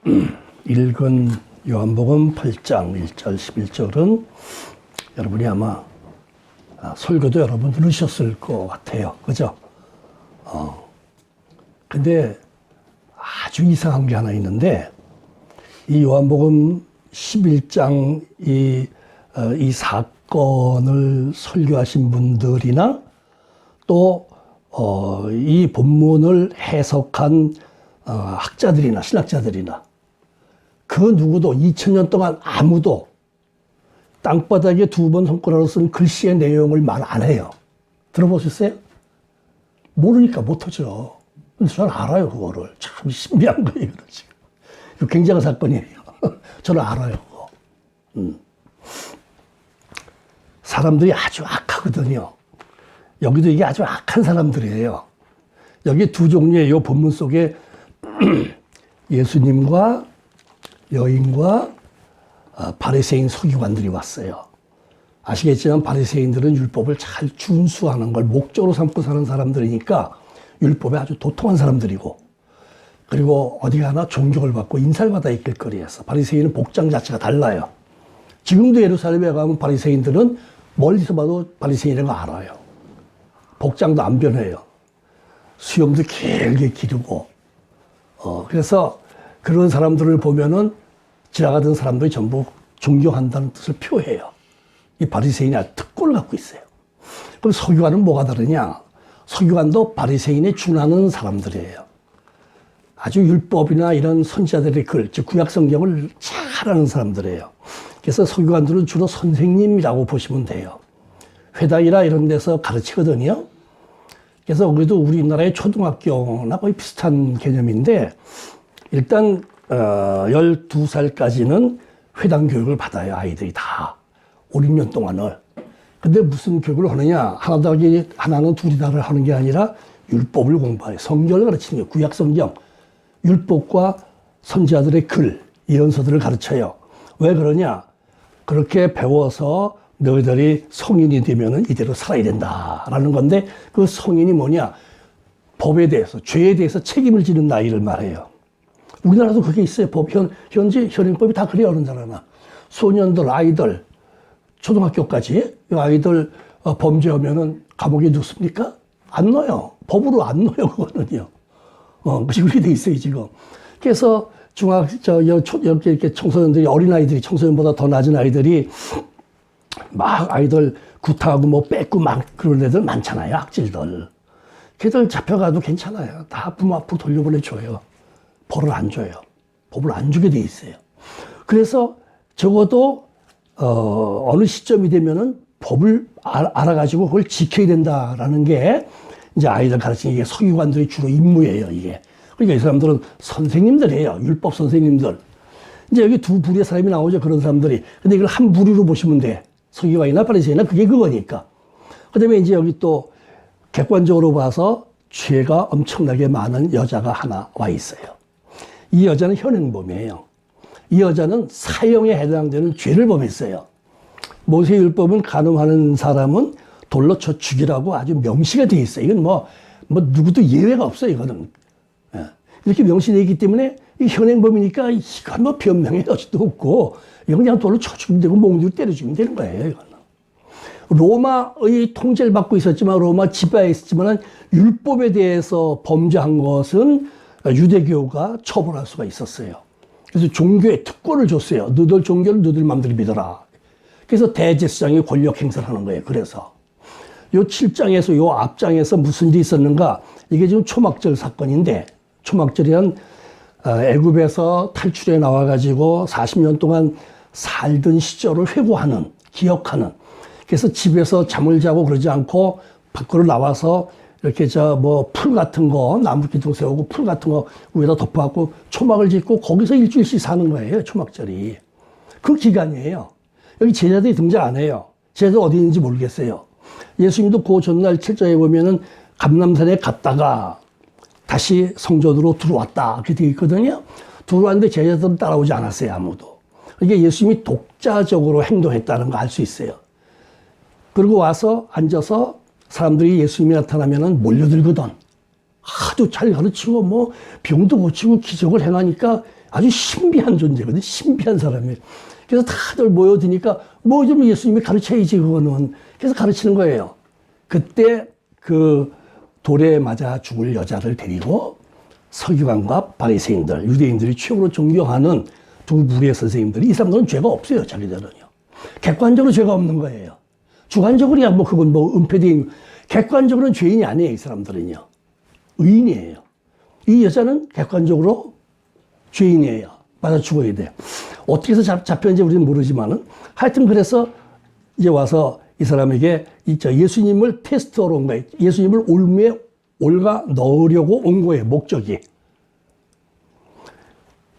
읽은 요한복음 8장 1절 11절은 여러분이 아마 설교도 여러 번 들으셨을 것 같아요. 그죠? 근데 아주 이상한 게 하나 있는데 이 요한복음 11장 이 사건을 설교하신 분들이나 또 이 본문을 해석한 학자들이나 신학자들이나 그 누구도 2000년 동안 아무도 땅바닥에 2번 손가락으로 쓴 글씨의 내용을 말 안 해요. 들어보셨어요? 모르니까 못하죠. 근데 저는 알아요, 그거를. 참 신비한 거예요, 이거 지금. 이거 굉장한 사건이에요. 저는 알아요, 그거. 사람들이 아주 악하거든요. 여기도 이게 아주 악한 사람들이에요. 여기 두 종류의 이 본문 속에 예수님과 여인과 바리새인 서기관들이 왔어요. 아시겠지만 바리새인들은 율법을 잘 준수하는 걸 목적으로 삼고 사는 사람들이니까 율법에 아주 도통한 사람들이고, 그리고 어디 가나 존경을 받고 인사를 받아 있길 거리에서 바리새인은 복장 자체가 달라요. 지금도 예루살렘에 가면 바리새인들은 멀리서 봐도 바리새인이라는 거 알아요. 복장도 안 변해요. 수염도 길게 기르고, 그래서 그런 사람들을 보면은 지나가던 사람들이 전부 존경한다는 뜻을 표해요. 이 바리새인이 아주 특권을 갖고 있어요. 그럼 서기관은 뭐가 다르냐? 서기관도 바리새인에 준하는 사람들이에요. 아주 율법이나 이런 선지자들의 글, 즉 구약 성경을 잘 아는 사람들이에요. 그래서 서기관들은 주로 선생님이라고 보시면 돼요. 회당이나 이런 데서 가르치거든요. 그래서 우리도 우리나라의 초등학교나 거의 비슷한 개념인데, 일단 12살까지는 회당 교육을 받아요. 아이들이 다 5, 6년 동안을. 근데 무슨 교육을 하느냐? 하나 더하기 하나는 둘이 다를 하는 게 아니라 율법을 공부해요. 성경을 가르치는 거예요. 구약 성경, 율법과 선지자들의 글, 예언서들을 가르쳐요. 왜 그러냐? 그렇게 배워서 너희들이 성인이 되면은 이대로 살아야 된다라는 건데, 그 성인이 뭐냐? 법에 대해서, 죄에 대해서 책임을 지는 나이를 말해요. 우리나라도 그게 있어요. 현재 현행법이 다 그래요, 어른자라나. 소년들, 아이들, 초등학교까지 이 아이들 범죄하면은 감옥에 넣습니까? 안 넣어요. 법으로 안 넣어요, 그거는요. 그렇게 돼 있어요, 지금. 그래서 이렇게 청소년들이, 어린아이들이, 청소년보다 더 낮은 아이들이 막 아이들 구타하고 뭐 뺏고 막 그런 애들 많잖아요, 악질들. 걔들 잡혀가도 괜찮아요. 다 부모 앞으로 돌려보내줘요. 벌을 안 줘요. 법을 안 주게 돼 있어요. 그래서 적어도 어느 시점이 되면은 법을 알아가지고 그걸 지켜야 된다라는 게 이제 아이들 가르치는 게 서기관들의 주로 임무예요, 이게. 그러니까 이 사람들은 선생님들이에요. 율법 선생님들. 이제 여기 두 부류의 사람이 나오죠, 그런 사람들이. 근데 이걸 한 부류로 보시면 돼. 서기관이나 바리새인이나 그게 그거니까. 그 다음에 이제 여기 또 객관적으로 봐서 죄가 엄청나게 많은 여자가 하나 와 있어요. 이 여자는 현행범이에요. 이 여자는 사형에 해당되는 죄를 범했어요. 모세율법은 간음하는 사람은 돌로 쳐 죽이라고 아주 명시가 돼 있어요. 이건 뭐 누구도 예외가 없어요, 이거는. 이렇게 명시되어 있기 때문에 이 현행범이니까 이건 뭐 변명의 여지도 없고, 이건 그냥 돌로 쳐 죽이면 되고 몽둥이로 때려 죽이면 되는 거예요, 이거는. 로마의 통제를 받고 있었지만, 로마 지배에 있었지만, 율법에 대해서 범죄한 것은 유대교가 처벌할 수가 있었어요. 그래서 종교에 특권을 줬어요. 너들 종교를 너들 마음대로 믿어라. 그래서 대제사장이 권력 행사를 하는 거예요. 그래서 요 7장에서 요 앞장에서 무슨 일이 있었는가? 이게 지금 초막절 사건인데, 초막절이란 애굽에서 탈출해 나와가지고 40년 동안 살던 시절을 회고하는, 기억하는. 그래서 집에서 잠을 자고 그러지 않고 밖으로 나와서 이렇게 풀 같은 거, 나무 기둥 세우고 풀 같은 거 위에다 덮어갖고 초막을 짓고 거기서 일주일씩 사는 거예요, 초막절이. 그 기간이에요. 여기 제자들이 등장 안 해요. 제자들 어디 있는지 모르겠어요. 예수님도 그 전날 7장에 보면은 감람산에 갔다가 다시 성전으로 들어왔다. 그렇게 되어 있거든요. 들어왔는데 제자들은 따라오지 않았어요, 아무도. 이게 예수님이 독자적으로 행동했다는 거 알 수 있어요. 그리고 와서 앉아서 사람들이 예수님이 나타나면은 몰려들거든. 하도 잘 가르치고 뭐 병도 고치고 기적을 행하니까 아주 신비한 존재거든. 신비한 사람이에요. 그래서 다들 모여드니까 뭐 좀 예수님이 가르쳐야지 그거는. 그래서 가르치는 거예요. 그때 그 돌에 맞아 죽을 여자를 데리고 서기관과 바리새인들, 유대인들이 최고로 존경하는 두 무리의 선생님들이 이 사람들은 죄가 없어요. 자기들은요. 객관적으로 죄가 없는 거예요. 주관적으로야 뭐 그건 뭐 은폐된, 객관적으로는 죄인이 아니에요. 이 사람들은요. 의인이에요. 이 여자는 객관적으로 죄인이에요. 맞아 죽어야 돼. 어떻게 해서 잡혔는지 우리는 모르지만은 하여튼 그래서 이제 와서 이 사람에게 예수님을 테스트하러 온 거예요. 예수님을 올무에 올가 넣으려고 온 거예요. 목적이.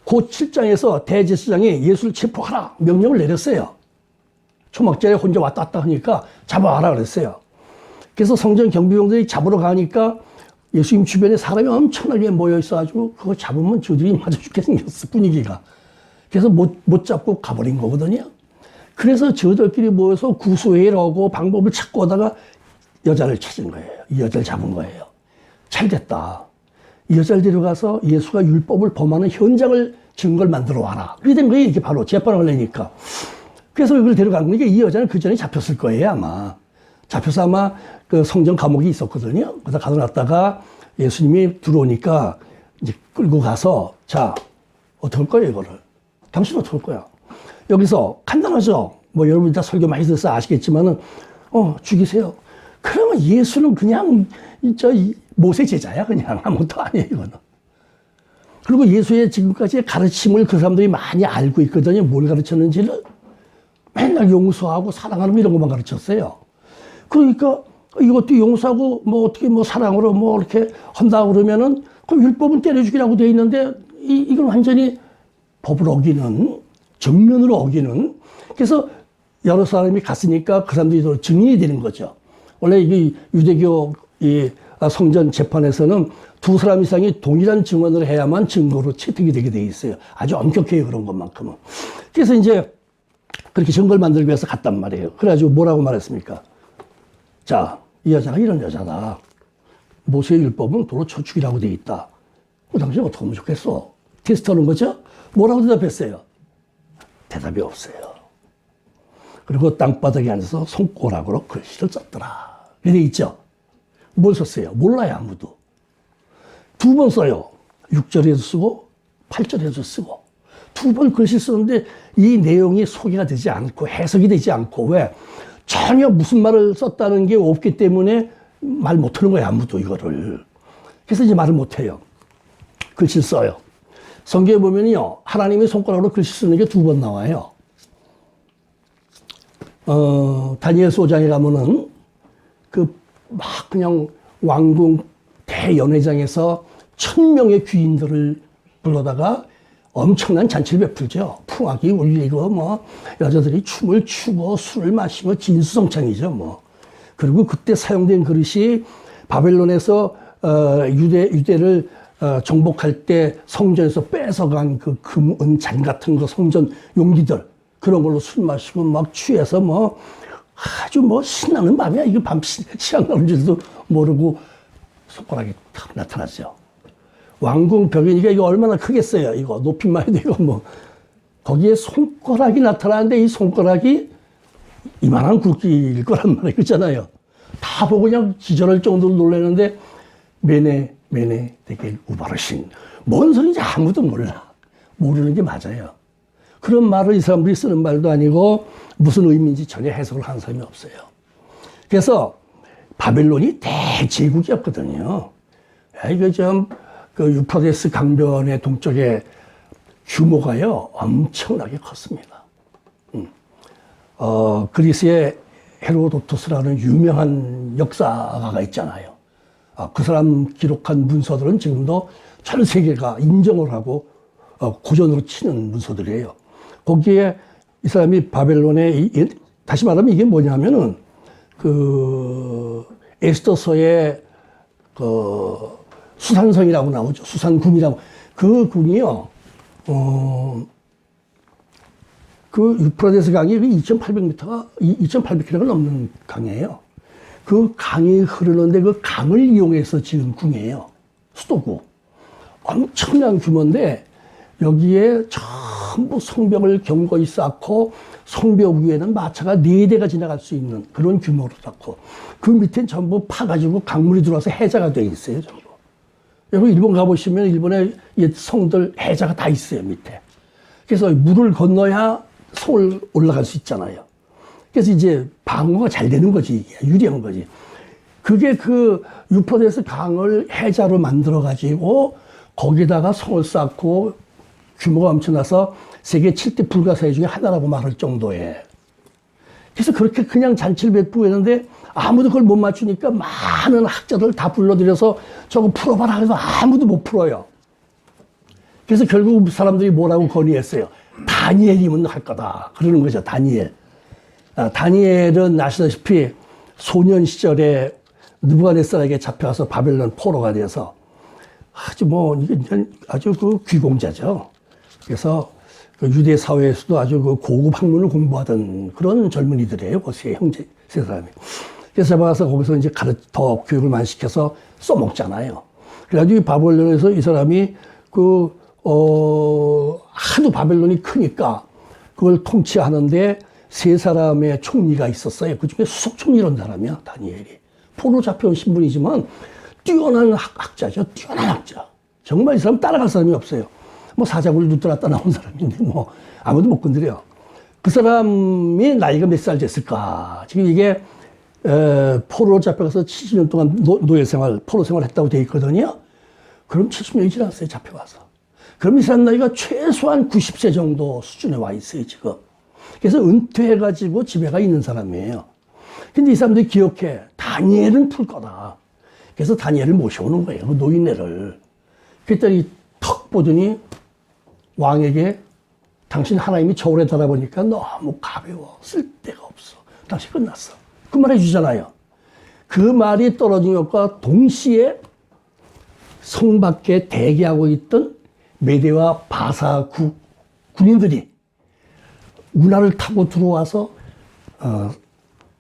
그 7장에서 대제사장이 예수를 체포하라 명령을 내렸어요. 초막절에 혼자 왔다 갔다 하니까 잡아와라 그랬어요. 그래서 성전 경비병들이 잡으러 가니까 예수님 주변에 사람이 엄청나게 모여 있어가지고 그거 잡으면 저들이 맞아 죽게 생겼어, 분위기가. 그래서 못 잡고 가버린 거거든요. 그래서 저들끼리 모여서 구수회의를 하고 방법을 찾고 하다가 여자를 찾은 거예요. 이 여자를 잡은 거예요. 잘 됐다. 이 여자를 데려가서 예수가 율법을 범하는 현장을 증거를 만들어 와라. 그게 된 거예요. 이게 바로 재판을 하려니까. 그래서 이걸 데려간 거니까 이 여자는 그 전에 잡혔을 거예요, 아마. 잡혀서 아마 그 성전 감옥이 있었거든요. 그래서 가둬놨다가 예수님이 들어오니까 이제 끌고 가서 자, 어떻게 할 거예요, 이거를? 당신 어떻게 할 거야? 여기서 간단하죠? 뭐 여러분이 다 설교 많이 들어서 아시겠지만은, 죽이세요. 그러면 예수는 그냥 모세 제자야, 그냥. 아무것도 아니에요, 이거는. 그리고 예수의 지금까지의 가르침을 그 사람들이 많이 알고 있거든요. 뭘 가르쳤는지를. 맨날 용서하고 사랑하는 이런 것만 가르쳤어요. 그러니까 이것도 용서하고 뭐 어떻게 뭐 사랑으로 뭐 이렇게 한다 그러면은 그 율법은 때려주기라고 되어 있는데 이건 완전히 법을 어기는, 정면으로 어기는. 그래서 여러 사람이 갔으니까 그 사람들이 증인이 되는 거죠. 원래 이 유대교 이 성전 재판에서는 두 사람 이상이 동일한 증언을 해야만 증거로 채택이 되게 돼 있어요. 아주 엄격해요, 그런 것만큼은. 그래서 이제 그렇게 증거를 만들기 위해서 갔단 말이에요. 그래가지고 뭐라고 말했습니까? 자, 이 여자가 이런 여자다. 모세의 율법은 도로 쳐 죽이라고 돼 있다. 당신 어떻게 하면 좋겠어? 테스트하는 거죠? 뭐라고 대답했어요? 대답이 없어요. 그리고 땅바닥에 앉아서 손가락으로 글씨를 썼더라. 이렇게 돼 있죠? 뭘 썼어요? 몰라요, 아무도. 두 번 써요. 6절에도 쓰고 8절에도 쓰고. 두 번 글씨 쓰는데 이 내용이 소개가 되지 않고 해석이 되지 않고, 왜? 전혀 무슨 말을 썼다는 게 없기 때문에 말 못하는 거예요, 아무도 이거를. 그래서 이제 말을 못해요. 글씨를 써요. 성경에 보면요, 하나님의 손가락으로 글씨 쓰는 게 두 번 나와요. 다니엘서 5장에 가면은 막 그냥 왕궁 대연회장에서 1000명의 귀인들을 불러다가 엄청난 잔치를 베풀죠. 풍악이 울리고 뭐 여자들이 춤을 추고 술을 마시고 진수성찬이죠, 뭐. 그리고 그때 사용된 그릇이 바벨론에서 유대를 정복할 때 성전에서 뺏어간 그 금, 은, 잔 같은 거 성전 용기들, 그런 걸로 술 마시고 막 취해서 뭐 아주 뭐 신나는 밤이야. 이게 밤 시간 나는 줄도 모르고 손가락이 탁 나타났죠. 왕궁 벽이니까 이거 얼마나 크겠어요. 이거 높이만 해도 이거 뭐. 거기에 손가락이 나타나는데 이 손가락이 이만한 굵기일 거란 말이에요. 그렇잖아요. 다 보고 그냥 기절할 정도로 놀라는데 메네 되게 우바르신. 뭔 소리인지 아무도 몰라. 모르는 게 맞아요. 그런 말을 이 사람들이 쓰는 말도 아니고 무슨 의미인지 전혀 해석을 하는 사람이 없어요. 그래서 바벨론이 대제국이었거든요. 이거 그 유프라테스 강변의 동쪽에 규모가요, 엄청나게 컸습니다. 그리스의 헤로도토스라는 유명한 역사가가 있잖아요. 그 사람 기록한 문서들은 지금도 전 세계가 인정을 하고 고전으로 치는 문서들이에요. 거기에 이 사람이 바벨론에, 다시 말하면 이게 뭐냐면은 그 에스더서의 그 수산성이라고 나오죠. 수산궁이라고. 그 궁이요, 그 유프라테스 강이 2,800km가 넘는 강이에요. 그 강이 흐르는데 그 강을 이용해서 지은 궁이에요. 수도구. 엄청난 규모인데 여기에 전부 성벽을 견고히 쌓고 성벽 위에는 마차가 4대가 지나갈 수 있는 그런 규모로 쌓고 그 밑엔 전부 파가지고 강물이 들어와서 해자가 돼 있어요. 전부. 여러분 일본 가보시면 일본의 옛 성들 해자가 다 있어요. 밑에. 그래서 물을 건너야 성을 올라갈 수 있잖아요. 그래서 이제 방어가 잘 되는 거지. 이게 유리한 거지. 그게 그 유포도에서 강을 해자로 만들어가지고 거기다가 성을 쌓고 규모가 엄청나서 세계 7대 불가사의 중에 하나라고 말할 정도에. 그래서 그렇게 그냥 잔치를 베푸는데 아무도 그걸 못 맞추니까 많은 학자들 다 불러들여서 저거 풀어봐라 해서 아무도 못 풀어요. 그래서 결국 사람들이 뭐라고 건의했어요. 다니엘이면 할 거다. 그러는 거죠. 다니엘. 다니엘은 아시다시피 소년 시절에 느부갓네살에게 잡혀가서 바벨론 포로가 돼서 아주 그 귀공자죠. 그래서 그 유대 사회에서도 아주 그 고급 학문을 공부하던 그런 젊은이들이에요. 그 세 형제, 세 사람이. 그래서 잡아가서 거기서 이제 더 교육을 많이 시켜서 써먹잖아요. 그래가지고 이 바벨론에서 이 사람이 하도 바벨론이 크니까 그걸 통치하는데 3사람의 총리가 있었어요. 그 중에 수석 총리라는 사람이야, 다니엘이. 포로 잡혀온 신분이지만 뛰어난 학자죠. 뛰어난 학자. 정말 이 사람 따라갈 사람이 없어요. 뭐 사자굴 누들었다 나온 사람인데 뭐 아무도 못 건드려. 그 사람이 나이가 몇 살 됐을까? 지금 이게 포로로 잡혀가서 70년 동안 노예 생활, 포로 생활 했다고 돼 있거든요. 그럼 70년이 지났어요. 잡혀가서. 그럼 이 사람 나이가 최소한 90세 정도 수준에 와 있어요. 지금. 그래서 은퇴해가지고 집에 가 있는 사람이에요. 근데 이 사람들이 기억해. 다니엘은 풀 거다. 그래서 다니엘을 모셔오는 거예요. 그 노인네를. 그랬더니 턱 보더니 왕에게 당신 하나님이 저울에 달아보니까 너무 가벼워. 쓸 데가 없어. 당신 끝났어. 그 말 해주잖아요. 그 말이 떨어진 것과 동시에 성 밖에 대기하고 있던 메대와 바사 군인들이 운하를 타고 들어와서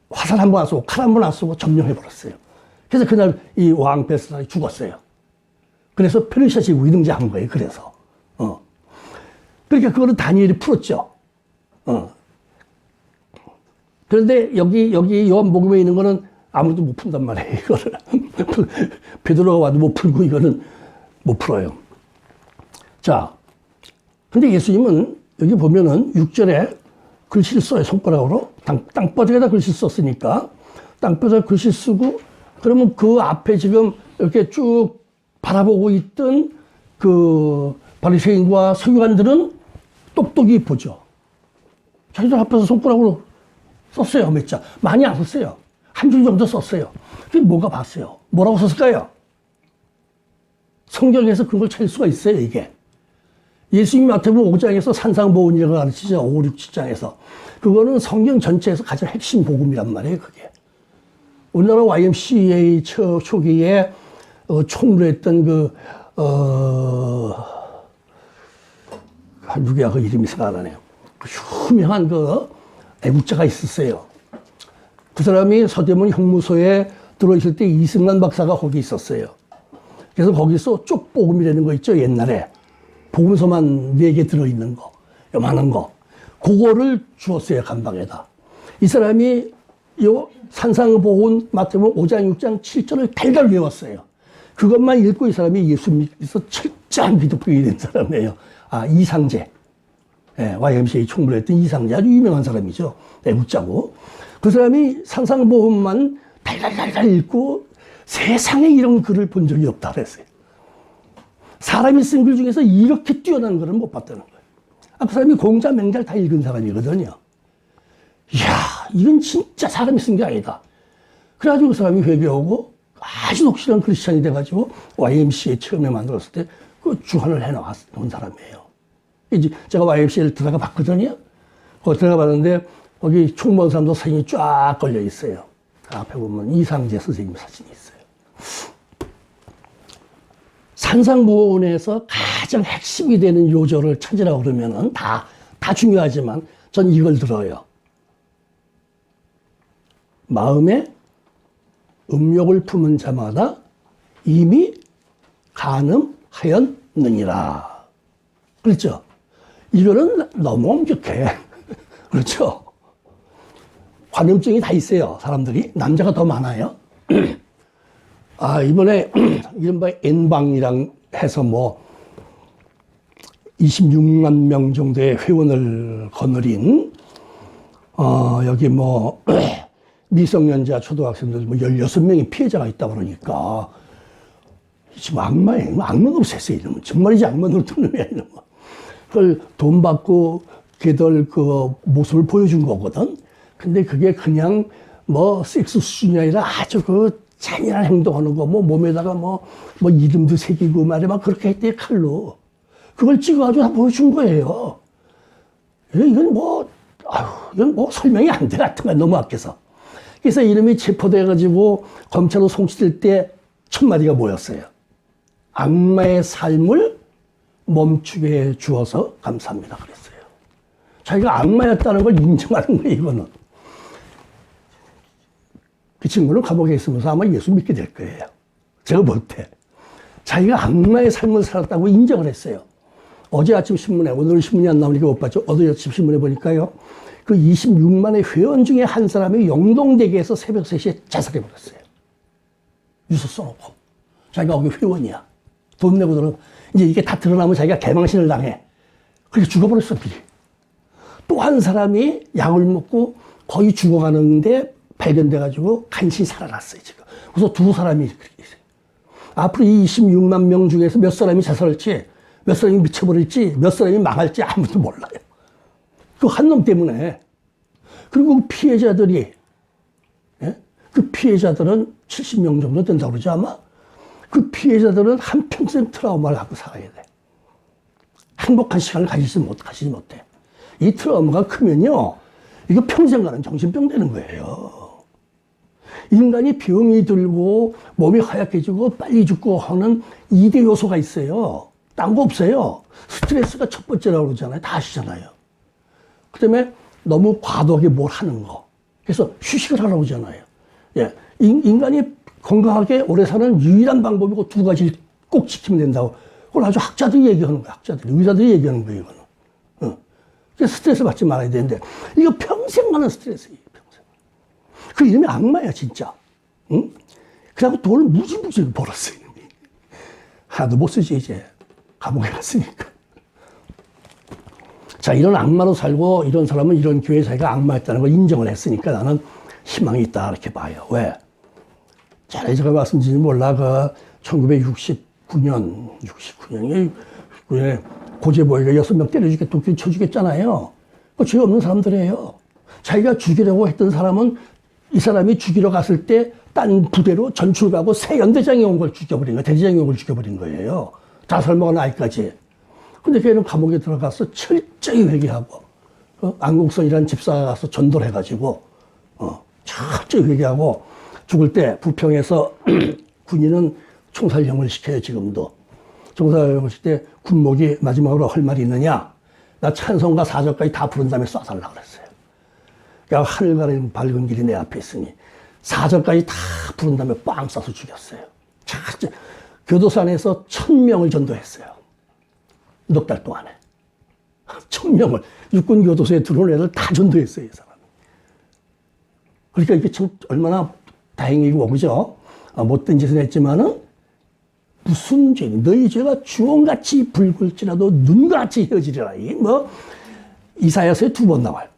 화살 한 번 안 쏘고 칼 한 번 안 쏘고 점령해버렸어요. 그래서 그날 이 왕 벨사살이 죽었어요. 그래서 페르시아식 위등장한 거예요. 그래서. 그러니까 그거는 다니엘이 풀었죠. 그런데 여기 요한복음에 있는 거는 아무도 못 푼단 말이에요. 이거를. 베드로가 와도 못 풀고 이거는 못 풀어요. 자, 근데 예수님은 여기 보면은 6절에 글씨를 써요. 손가락으로. 땅바닥에다 글씨 썼으니까. 땅바닥에 글씨 쓰고 그러면 그 앞에 지금 이렇게 쭉 바라보고 있던 그 바리새인과 서기관들은 똑똑히 보죠. 자기들 앞에서 손가락으로 썼어요. 몇 자. 많이 안 썼어요. 한 줄 정도 썼어요. 그게 뭐가 봤어요? 뭐라고 썼을까요? 성경에서 그걸 찾을 수가 있어요. 이게. 예수님이 마태복음 5장에서 산상보훈이라고 가르치죠. 5, 6, 7장에서. 그거는 성경 전체에서 가장 핵심 복음이란 말이에요. 그게. 우리나라 YMCA 초기에 총무했던 누구야, 그 이름이 생각 안 나네요. 그 유명한 애국자가 있었어요. 그 사람이 서대문 형무소에 들어있을 때 이승만 박사가 거기 있었어요. 그래서 거기서 쪽복음이라는 거 있죠, 옛날에. 복음서만 4개 들어있는 거, 요만한 거. 그거를 주었어요, 간방에다. 이 사람이 요 산상보훈 마태복음 5장, 6장, 7절을 달달 외웠어요. 그것만 읽고 이 사람이 예수 믿기서 철저한 기독교인이 된 사람이에요. 이상재. 예, YMCA 총무를 했던 이상재. 아주 유명한 사람이죠. 애국자고. 그 사람이 산상보훈만 달달달달 읽고 세상에 이런 글을 본 적이 없다 그랬어요. 사람이 쓴 글 중에서 이렇게 뛰어난 글을 못 봤다는 거예요. 그 사람이 공자 맹자를 다 읽은 사람이거든요. 이야, 이건 진짜 사람이 쓴 게 아니다. 그래가지고 그 사람이 회개하고 아주 독실한 크리스찬이 돼가지고 YMCA 처음에 만들었을 때 그 주관을 해놓은 사람이에요. 이제 제가 YMCA를 들어가 봤거든요. 거기 들어가 봤는데 거기 총무원 사람도 사진이 쫙 걸려 있어요. 앞에 보면 이상재 선생님 사진이 있어요. 산상보훈에서 가장 핵심이 되는 요절을 찾으라고 그러면은 다 중요하지만 전 이걸 들어요. 마음에 음욕을 품은 자마다 이미 간음하였느니라. 그렇죠? 이거는 너무 엄격해. 그렇죠? 관염증이 다 있어요, 사람들이. 남자가 더 많아요. 이번에 이른바 N방이랑 해서 뭐 26만 명 정도의 회원을 거느린 여기 뭐 미성년자 초등학생들 뭐 16명의 피해자가 있다 그러니까 지금 악마예요. 악마 노릇했어요, 이놈은. 정말이지 악마 노릇하는 놈이야, 이놈은. 그걸 돈 받고 걔들 그 모습을 보여준 거거든. 근데 그게 그냥 뭐 섹스 수준이 아니라 아주 그 잔인한 행동하는 거, 뭐 몸에다가 뭐 이름도 새기고 말이야, 막 그렇게 했대, 칼로. 그걸 찍어가지고 다 보여준 거예요. 이건 뭐 설명이 안 돼, 같은 거야, 너무 악해서. 그래서 이름이 체포돼가지고 검찰로 송치될 때 첫 마디가 뭐였어요? 악마의 삶을 멈추게 해 주어서 감사합니다, 그랬어요. 자기가 악마였다는 걸 인정하는 거예요, 이거는. 그 친구는 감옥에 있으면서 아마 예수 믿게 될 거예요. 제가 볼 때. 자기가 악마의 삶을 살았다고 인정을 했어요. 어제 아침 신문에, 오늘 신문이 안 나오니까 못 봤죠. 어제 아침 신문에 보니까요. 그 26만의 회원 중에 한 사람이 영동대교에서 새벽 3시에 자살해버렸어요. 유서 써놓고. 자기가 거기 회원이야. 돈 내고 들어. 이제 이게 다 드러나면 자기가 개망신을 당해. 그렇게 죽어버렸어, 미리. 또 한 사람이 약을 먹고 거의 죽어가는데 발견돼가지고 간신히 살아났어요, 지금. 그래서 두 사람이 그렇게 있어요. 앞으로 이 26만 명 중에서 몇 사람이 자살할지, 몇 사람이 미쳐버릴지, 몇 사람이 망할지 아무도 몰라요. 그 한 놈 때문에. 그리고 그 피해자들이, 예? 그 피해자들은 70명 정도 된다고 그러죠, 아마? 그 피해자들은 한평생 트라우마를 갖고 살아야 돼. 행복한 시간을 가지지 못해. 이 트라우마가 크면요, 이거 평생 가는 정신병 되는 거예요. 인간이 병이 들고 몸이 하얗게지고 빨리 죽고 하는 2대 요소가 있어요. 딴 거 없어요. 스트레스가 첫 번째라고 그러잖아요. 다 아시잖아요. 그 다음에 너무 과도하게 뭘 하는 거. 그래서 휴식을 하라고 하잖아요. 예. 인간이 건강하게 오래 사는 유일한 방법이고 두 가지를 꼭 지키면 된다고. 그걸 아주 학자들이 얘기하는 거야. 의사들이 얘기하는 거예요, 이거는. 그래서 스트레스 받지 말아야 되는데, 이거 평생 가는 스트레스예요, 평생. 그 이름이 악마야, 진짜. 응? 그래갖고 돈을 무지무지 벌었어요, 이놈이. 하나도 못 쓰지, 이제. 감옥에 갔으니까. 자, 이런 악마로 살고, 이런 사람은 이런 교회 자기가 악마였다는 걸 인정을 했으니까 나는 희망이 있다, 이렇게 봐요. 왜? 전에 제가 말씀드리지 몰라, 1969년에 고재보이가 6명 때려주게 도끼 쳐주겠잖아요. 그 죄 없는 사람들이에요. 자기가 죽이려고 했던 사람은 이 사람이 죽이러 갔을 때 딴 부대로 전출 가고 새 연대장이 온 걸 죽여버린 거예요. 대대장이 온 걸 죽여버린 거예요. 자살 먹은 아이까지. 근데 걔는 감옥에 들어가서 철저히 회개하고, 안국선이라는 집사가 가서 전도를 해가지고, 철저히 회개하고, 죽을 때 부평에서 군인은 총살형을 시켜요, 지금도. 총살형을 시킬 때 군목이 마지막으로 할 말이 있느냐? 나 찬송가 4절까지 다 부른 다음에 쏴달라 그랬어요. 그러니까 하늘 가는 밝은 길이 내 앞에 있으니 4절까지 다 부른 다음에 빵 쏴서 죽였어요. 교도소 안에서 1000명을 전도했어요. 넉 달 동안에. 1000명을. 육군 교도소에 들어온 애들 다 전도했어요, 이 사람이. 그러니까 이게 참 얼마나 다행이고, 그죠? 못된 짓을 했지만은 무슨 죄니? 너희 죄가 주홍같이 붉을지라도 눈같이 헤어지리라. 이사야서에 2번 나와요.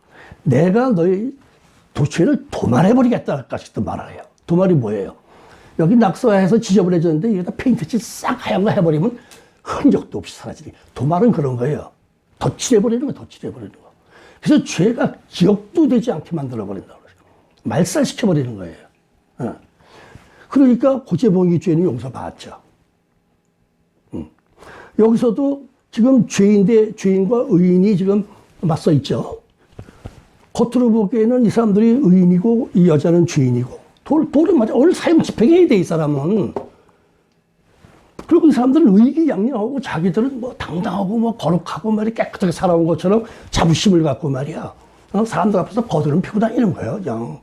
내가 너희 도죄를 도말해버리겠다까지 또 말을 해요. 도말이 뭐예요? 여기 낙서해서 지저분해졌는데 여기다 페인트칠 싹 하얀 거 해버리면 흔적도 없이 사라지니. 도말은 그런 거예요. 덧칠해버리는 거, 덧칠해버리는 거. 그래서 죄가 기억도 되지 않게 만들어버린다고 그래요. 말살시켜버리는 거예요. 그러니까 고재봉이 죄는 용서받았죠. 여기서도 지금 죄인과 의인이 지금 맞서 있죠. 겉으로 보기에는 이 사람들이 의인이고 이 여자는 죄인이고 돌은 맞아. 오늘 사형 집행해야 돼, 이 사람은. 그리고 이 사람들은 의기양양하고 자기들은 뭐 당당하고 뭐 거룩하고 말이 깨끗하게 살아온 것처럼 자부심을 갖고 말이야. 사람들 앞에서 거드름 피고 다니는 거예요, 그냥.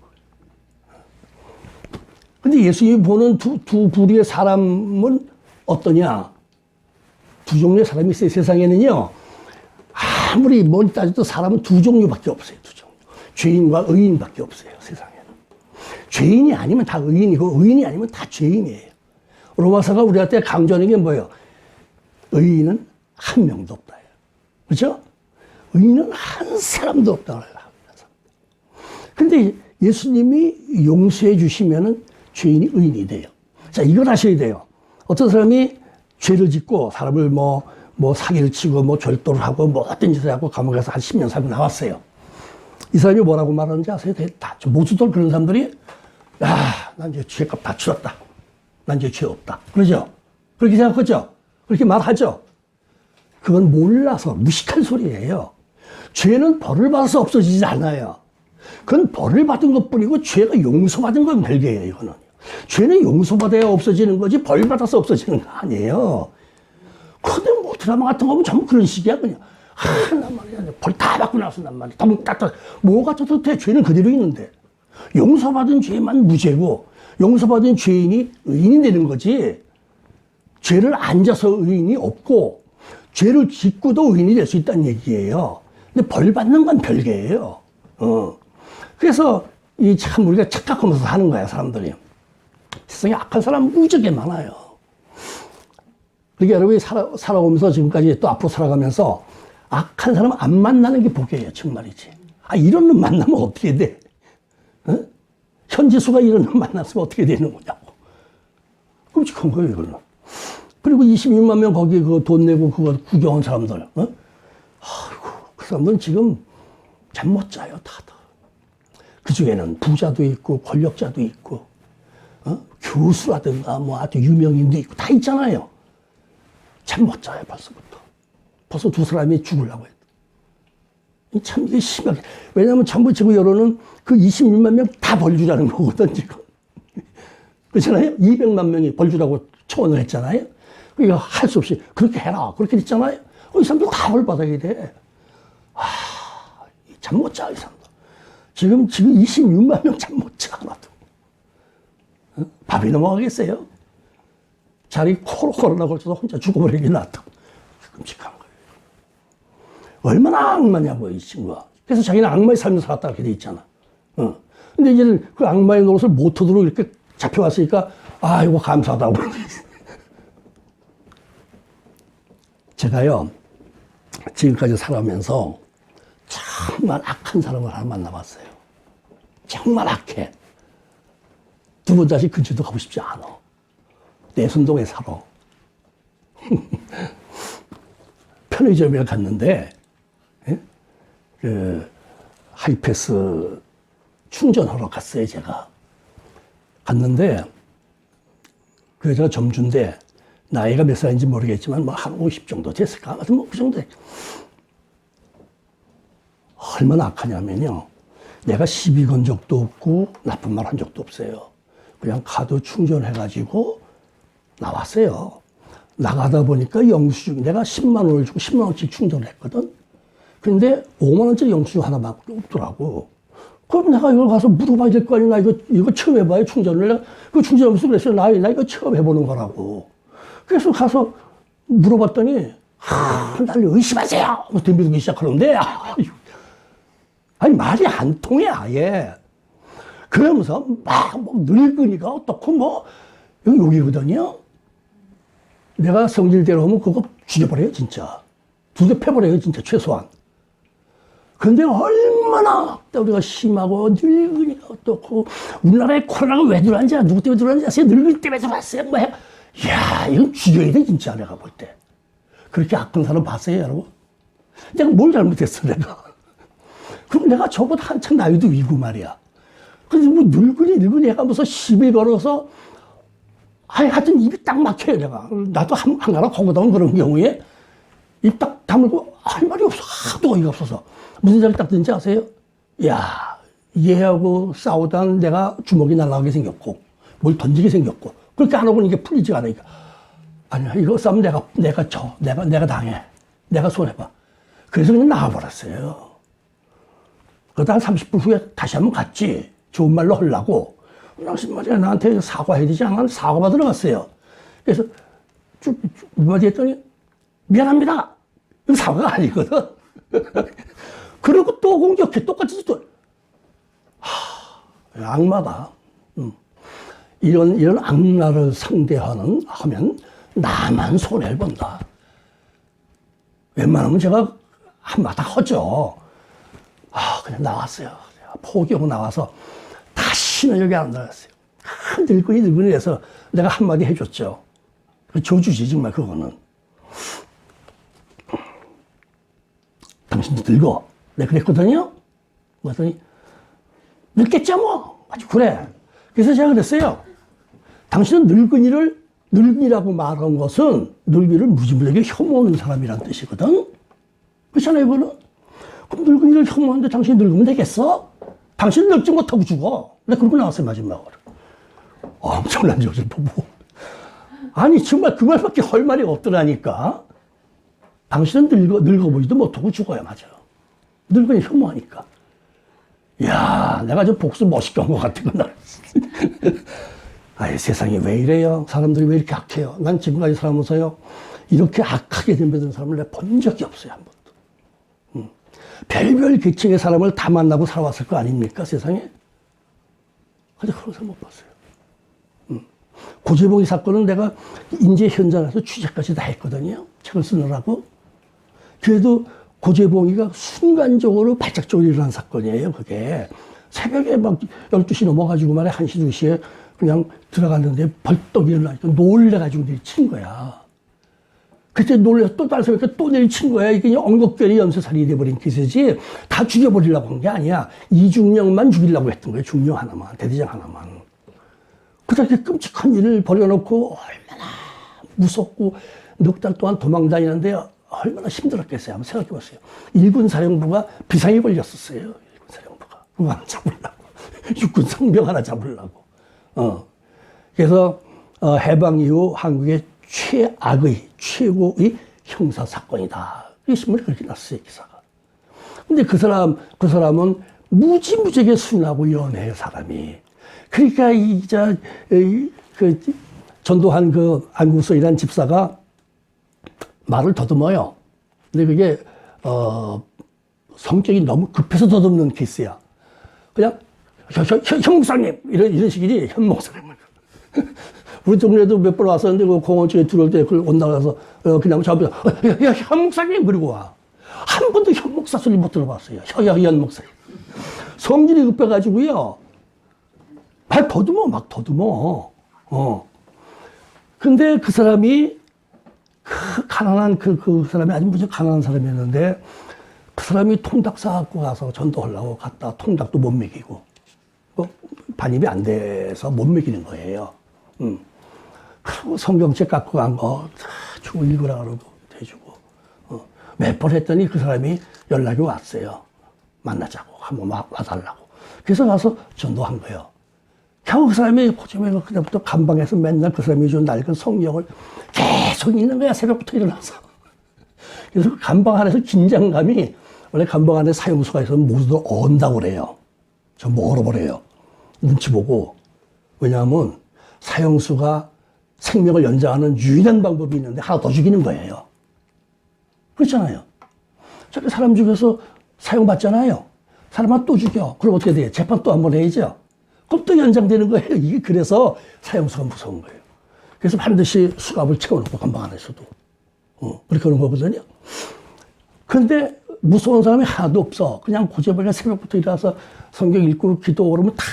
근데 예수님이 보는 두 부류의 사람은 어떠냐? 두 종류의 사람이 있어요, 세상에는요. 아무리 뭔 따져도 사람은 두 종류밖에 없어요. 두 종류. 죄인과 의인밖에 없어요. 세상에는. 죄인이 아니면 다 의인이고 의인이 아니면 다 죄인이에요. 로마서가 우리한테 강조하는 게 뭐예요? 의인은 한 명도 없다. 그렇죠? 의인은 한 사람도 없다. 근데 예수님이 용서해 주시면은 죄인이 의인이 돼요. 자, 이걸 아셔야 돼요. 어떤 사람이 죄를 짓고 사람을 뭐 사기를 치고 뭐 절도를 하고 뭐 어떤 짓을 하고 감옥에서 한 10년 살고 나왔어요. 이 사람이 뭐라고 말하는지 아세요? 다 모두들 그런 사람들이 난 이제 죄값 다 치렀다. 난 이제 죄 없다. 그러죠? 그렇게 생각하죠? 그렇게 말하죠? 그건 몰라서 무식한 소리예요. 죄는 벌을 받아서 없어지지 않아요. 그건 벌을 받은 것 뿐이고 죄가 용서받은 건 별개예요, 이거는. 죄는 용서받아야 없어지는 거지 벌 받아서 없어지는 거 아니에요. 근데 뭐 드라마 같은 거 보면 전부 그런 식이야, 그냥. 난 말이야. 벌 다 받고 나서 난 말이야. 뭐가 떳떳해? 죄는 그대로 있는데. 용서받은 죄만 무죄고 용서받은 죄인이 의인이 되는 거지. 죄를 안 져서 의인이 없고 죄를 짓고도 의인이 될 수 있다는 얘기예요. 근데 벌 받는 건 별개예요. 그래서 이 참 우리가 착각하면서 하는 거야, 사람들이. 세상에 악한 사람 무지하게 많아요. 그러니까 여러분이 살아오면서 지금까지 또 앞으로 살아가면서 악한 사람 안 만나는 게 복이에요, 정말이지. 이런 놈 만나면 어떻게 돼? 현지수가 이런 놈 만났으면 어떻게 되는 거냐고. 끔찍한 거예요, 이거는. 그리고 26만 명 거기 그 돈 내고 그거 구경한 사람들. 아이고, 그 사람들은 지금 잠 못 자요, 다들. 그 중에는 부자도 있고, 권력자도 있고, 교수라든가 뭐 아주 유명인도 있고, 다 있잖아요. 잠 못 자요, 벌써부터. 벌써 두 사람이 죽으려고 했다. 참, 이게 심하게. 왜냐면 정부 지구 여론은 그 26만 명 다 벌주라는 거거든, 지금. 그렇잖아요? 200만 명이 벌주라고 초원을 했잖아요? 그러니까 할 수 없이 그렇게 해라. 그렇게 됐잖아요? 이 사람들 다 벌 받아야 돼. 잠 못 자, 이 사람들. 지금 26만 명 잠 못 자, 하나도. 밥이 넘어가겠어요? 자기 코로나 걸쳐서 혼자 죽어버리기 낫다. 끔찍한 거예요. 얼마나 악마냐고, 이 친구가. 그래서 자기는 악마의 삶을 살았다, 이렇게 돼 있잖아. 근데 이제 그 악마의 노릇을 못하도록 이렇게 잡혀왔으니까, 이거 감사하다고. 제가요, 지금까지 살아오면서 정말 악한 사람을 하나 만나봤어요. 정말 악해. 두 번 다시 근처도 가고 싶지 않아. 내 손동에 살아. 편의점에 갔는데, 그, 하이패스 충전하러 갔어요, 제가. 갔는데, 그 여자가 점주인데, 나이가 몇 살인지 모르겠지만, 뭐, 한 50 정도 됐을까? 아무튼 뭐, 그 정도. 얼마나 악하냐면요. 내가 시비 건 적도 없고, 나쁜 말 한 적도 없어요. 그냥 카드 충전해가지고, 나왔어요. 나가다 보니까 영수증, 내가 10만 원을 주고 10만 원씩 충전을 했거든. 근데 5만 원짜리 영수증 하나밖에 없더라고. 그럼 내가 이걸 가서 물어봐야 될 거 아니야. 나 이거 처음 해봐요, 충전을. 내가 그 충전하면서 그랬어요. 나 이거 처음 해보는 거라고. 그래서 가서 물어봤더니, 나를 의심하세요! 뭐 덤비기 시작하는데, 아니, 말이 안 통해, 아예. 그러면서 뭐 늙으니까 어떻고 뭐, 여기 욕이거든요. 내가 성질대로 하면 그거 죽여버려요, 진짜. 두개 패버려요, 진짜, 최소한. 근데 얼마나 우리가 심하고 늙으니까 어떻고, 우리나라에 코로나가 왜 들어왔는지, 누구 때문에 들어왔는지 아세요? 늙을 때문에 들어왔어요. 뭐 해. 이야, 이건 죽여야 돼, 진짜, 내가 볼 때. 그렇게 악한 사람 봤어요, 여러분? 내가 뭘 잘못했어, 내가. 그럼 내가 저보다 한참 나이도 위고 말이야. 그래서 뭐 늙은이 해가면서 시비 걸어서, 하여튼 입이 딱 막혀요, 내가. 나도 한가락 하고 나온 그런 경우에 입 딱 다물고 할 말이 없어. 하도 어이가 없어서. 무슨 소리 딱 듣는지 아세요? 야, 얘하고 싸우다 내가 주먹이 날아가게 생겼고, 뭘 던지게 생겼고, 그렇게 안 하고는 이게 풀리지가 않으니까. 아니야, 이거 싸우면 내가 당해. 내가 손해봐. 그래서 그냥 나와버렸어요. 그러다 한 30분 후에 다시 한번 갔지. 좋은 말로 하려고. 당신 말이야, 나한테 사과해야 되지 않아? 사과받으러 갔어요. 그래서 쭉 한마디 했더니, 미안합니다. 이거 사과가 아니거든. 그리고 또 공격해. 똑같이 또. 악마다. 이런 악마를 하면 나만 손해를 본다. 웬만하면 제가 한마디 하죠. 그냥 나왔어요. 포기하고 나와서 다시는 여기 안 나갔어요. 늙은이 해서 내가 한마디 해줬죠. 저주지, 정말, 그거는. 당신도 늙어. 내가 그랬거든요. 그랬더니, 늙겠죠, 뭐. 아주 그래. 그래서 제가 그랬어요. 당신은 늙은이라고 말한 것은 늙은이를 무지무지하게 혐오하는 사람이란 뜻이거든. 그렇잖아요, 그거는. 그럼 늙은이를 혐오하는데 당신이 늙으면 되겠어? 당신은 늙지 못하고 죽어. 내가 그러고 나왔어요, 마지막으로. 엄청난 저질 보고. 아니, 정말 그 말밖에 할 말이 없더라니까. 당신은 늙어 보이도 못하고 죽어야 맞아. 늙은이 혐오하니까. 이야, 내가 좀 복수 멋있게 한 것 같구나. 아이, 세상이 왜 이래요? 사람들이 왜 이렇게 악해요? 난 지금까지 살아보면서요, 이렇게 악하게 덤벼드는 사람을 내가 본 적이 없어요, 한 번도. 별별 계층의 사람을 다 만나고 살아왔을 거 아닙니까, 세상에? 근데 그런 사람 못 봤어요. 고재봉이 사건은 내가 인제 현장에서 취재까지 다 했거든요. 책을 쓰느라고. 그래도 고재봉이가 순간적으로 발작적으로 일어난 사건이에요, 그게. 새벽에 막 12시 넘어가지고 말에 1시, 2시에 그냥 들어갔는데 벌떡 일어나니까 놀래가지고 내리친 거야. 그때 놀래서 또 다른 새벽에 또 내리친 거야. 이게 엉겁결이 연쇄살인이 돼버린 기세지. 다 죽여버리려고 한 게 아니야. 이중령만 죽이려고 했던 거예요. 중령 하나만, 대대장 하나만. 그렇게 끔찍한 일을 벌여놓고 얼마나 무섭고 넉 달 동안 도망다니는데 얼마나 힘들었겠어요. 한번 생각해 보세요. 일군 사령부가 비상이 걸렸었어요. 일군 사령부가. 그거 하나 잡으려고. 육군 상병 하나 잡으려고. 그래서 해방 이후 한국의 최고의 형사 사건이다. 이 신문에 그렇게 났어요, 기사가. 근데 그 사람은 무지무지하게 순하고 연애의 사람이. 그러니까 전두환 그 안국서이라는 집사가 말을 더듬어요. 근데 그게 성격이 너무 급해서 더듬는 케이스야. 그냥 현 목사님 이런 식이지. 현 목사님. 우리 동네에도 몇 번 왔었는데 그 공원 쪽에 들어올 때 그걸 온다고 해서 그냥 잡아서 현 목사님 그리고 와. 한 번도 현 목사 소리 못 들어봤어요. 현 목사님. 성질이 급해가지고요. 막 더듬어. 근데 그 사람이, 그 사람이 아주 무척 가난한 사람이었는데, 그 사람이 통닭 사갖고 가서 전도하려고 갔다 통닭도 못 먹이고, 반입이 안 돼서 못 먹이는 거예요. 그리고 성경책 갖고 간 거, 주고 읽으라 그러고, 대주고. 몇 번 했더니 그 사람이 연락이 왔어요. 만나자고, 한번 와달라고. 그래서 가서 전도한 거예요. 겨우 그 사람이 고집에 그때부터 감방에서 맨날 그 사람이 준 낡은 성경을 계속 읽는 거야, 새벽부터 일어나서. 그래서 감방 안에서 긴장감이, 원래 감방 안에 사형수가 있으면 모두들 언다고 그래요. 전부 얼어버려요. 눈치 보고. 왜냐하면 사형수가 생명을 연장하는 유일한 방법이 있는데 하나 더 죽이는 거예요. 그렇잖아요. 저렇게 사람 죽여서 사형받잖아요. 사람 하나 또 죽여. 그럼 어떻게 돼요? 재판 또 한 번 해야죠. 그럼 또 연장되는 거예요. 이게 그래서 사형수가 무서운 거예요. 그래서 반드시 수갑을 채워놓고 감방 안에서도. 그렇게 하는 거거든요. 근데 무서운 사람이 하나도 없어. 그냥 고재봉이가 새벽부터 일어나서 성경 읽고 기도 그러면 다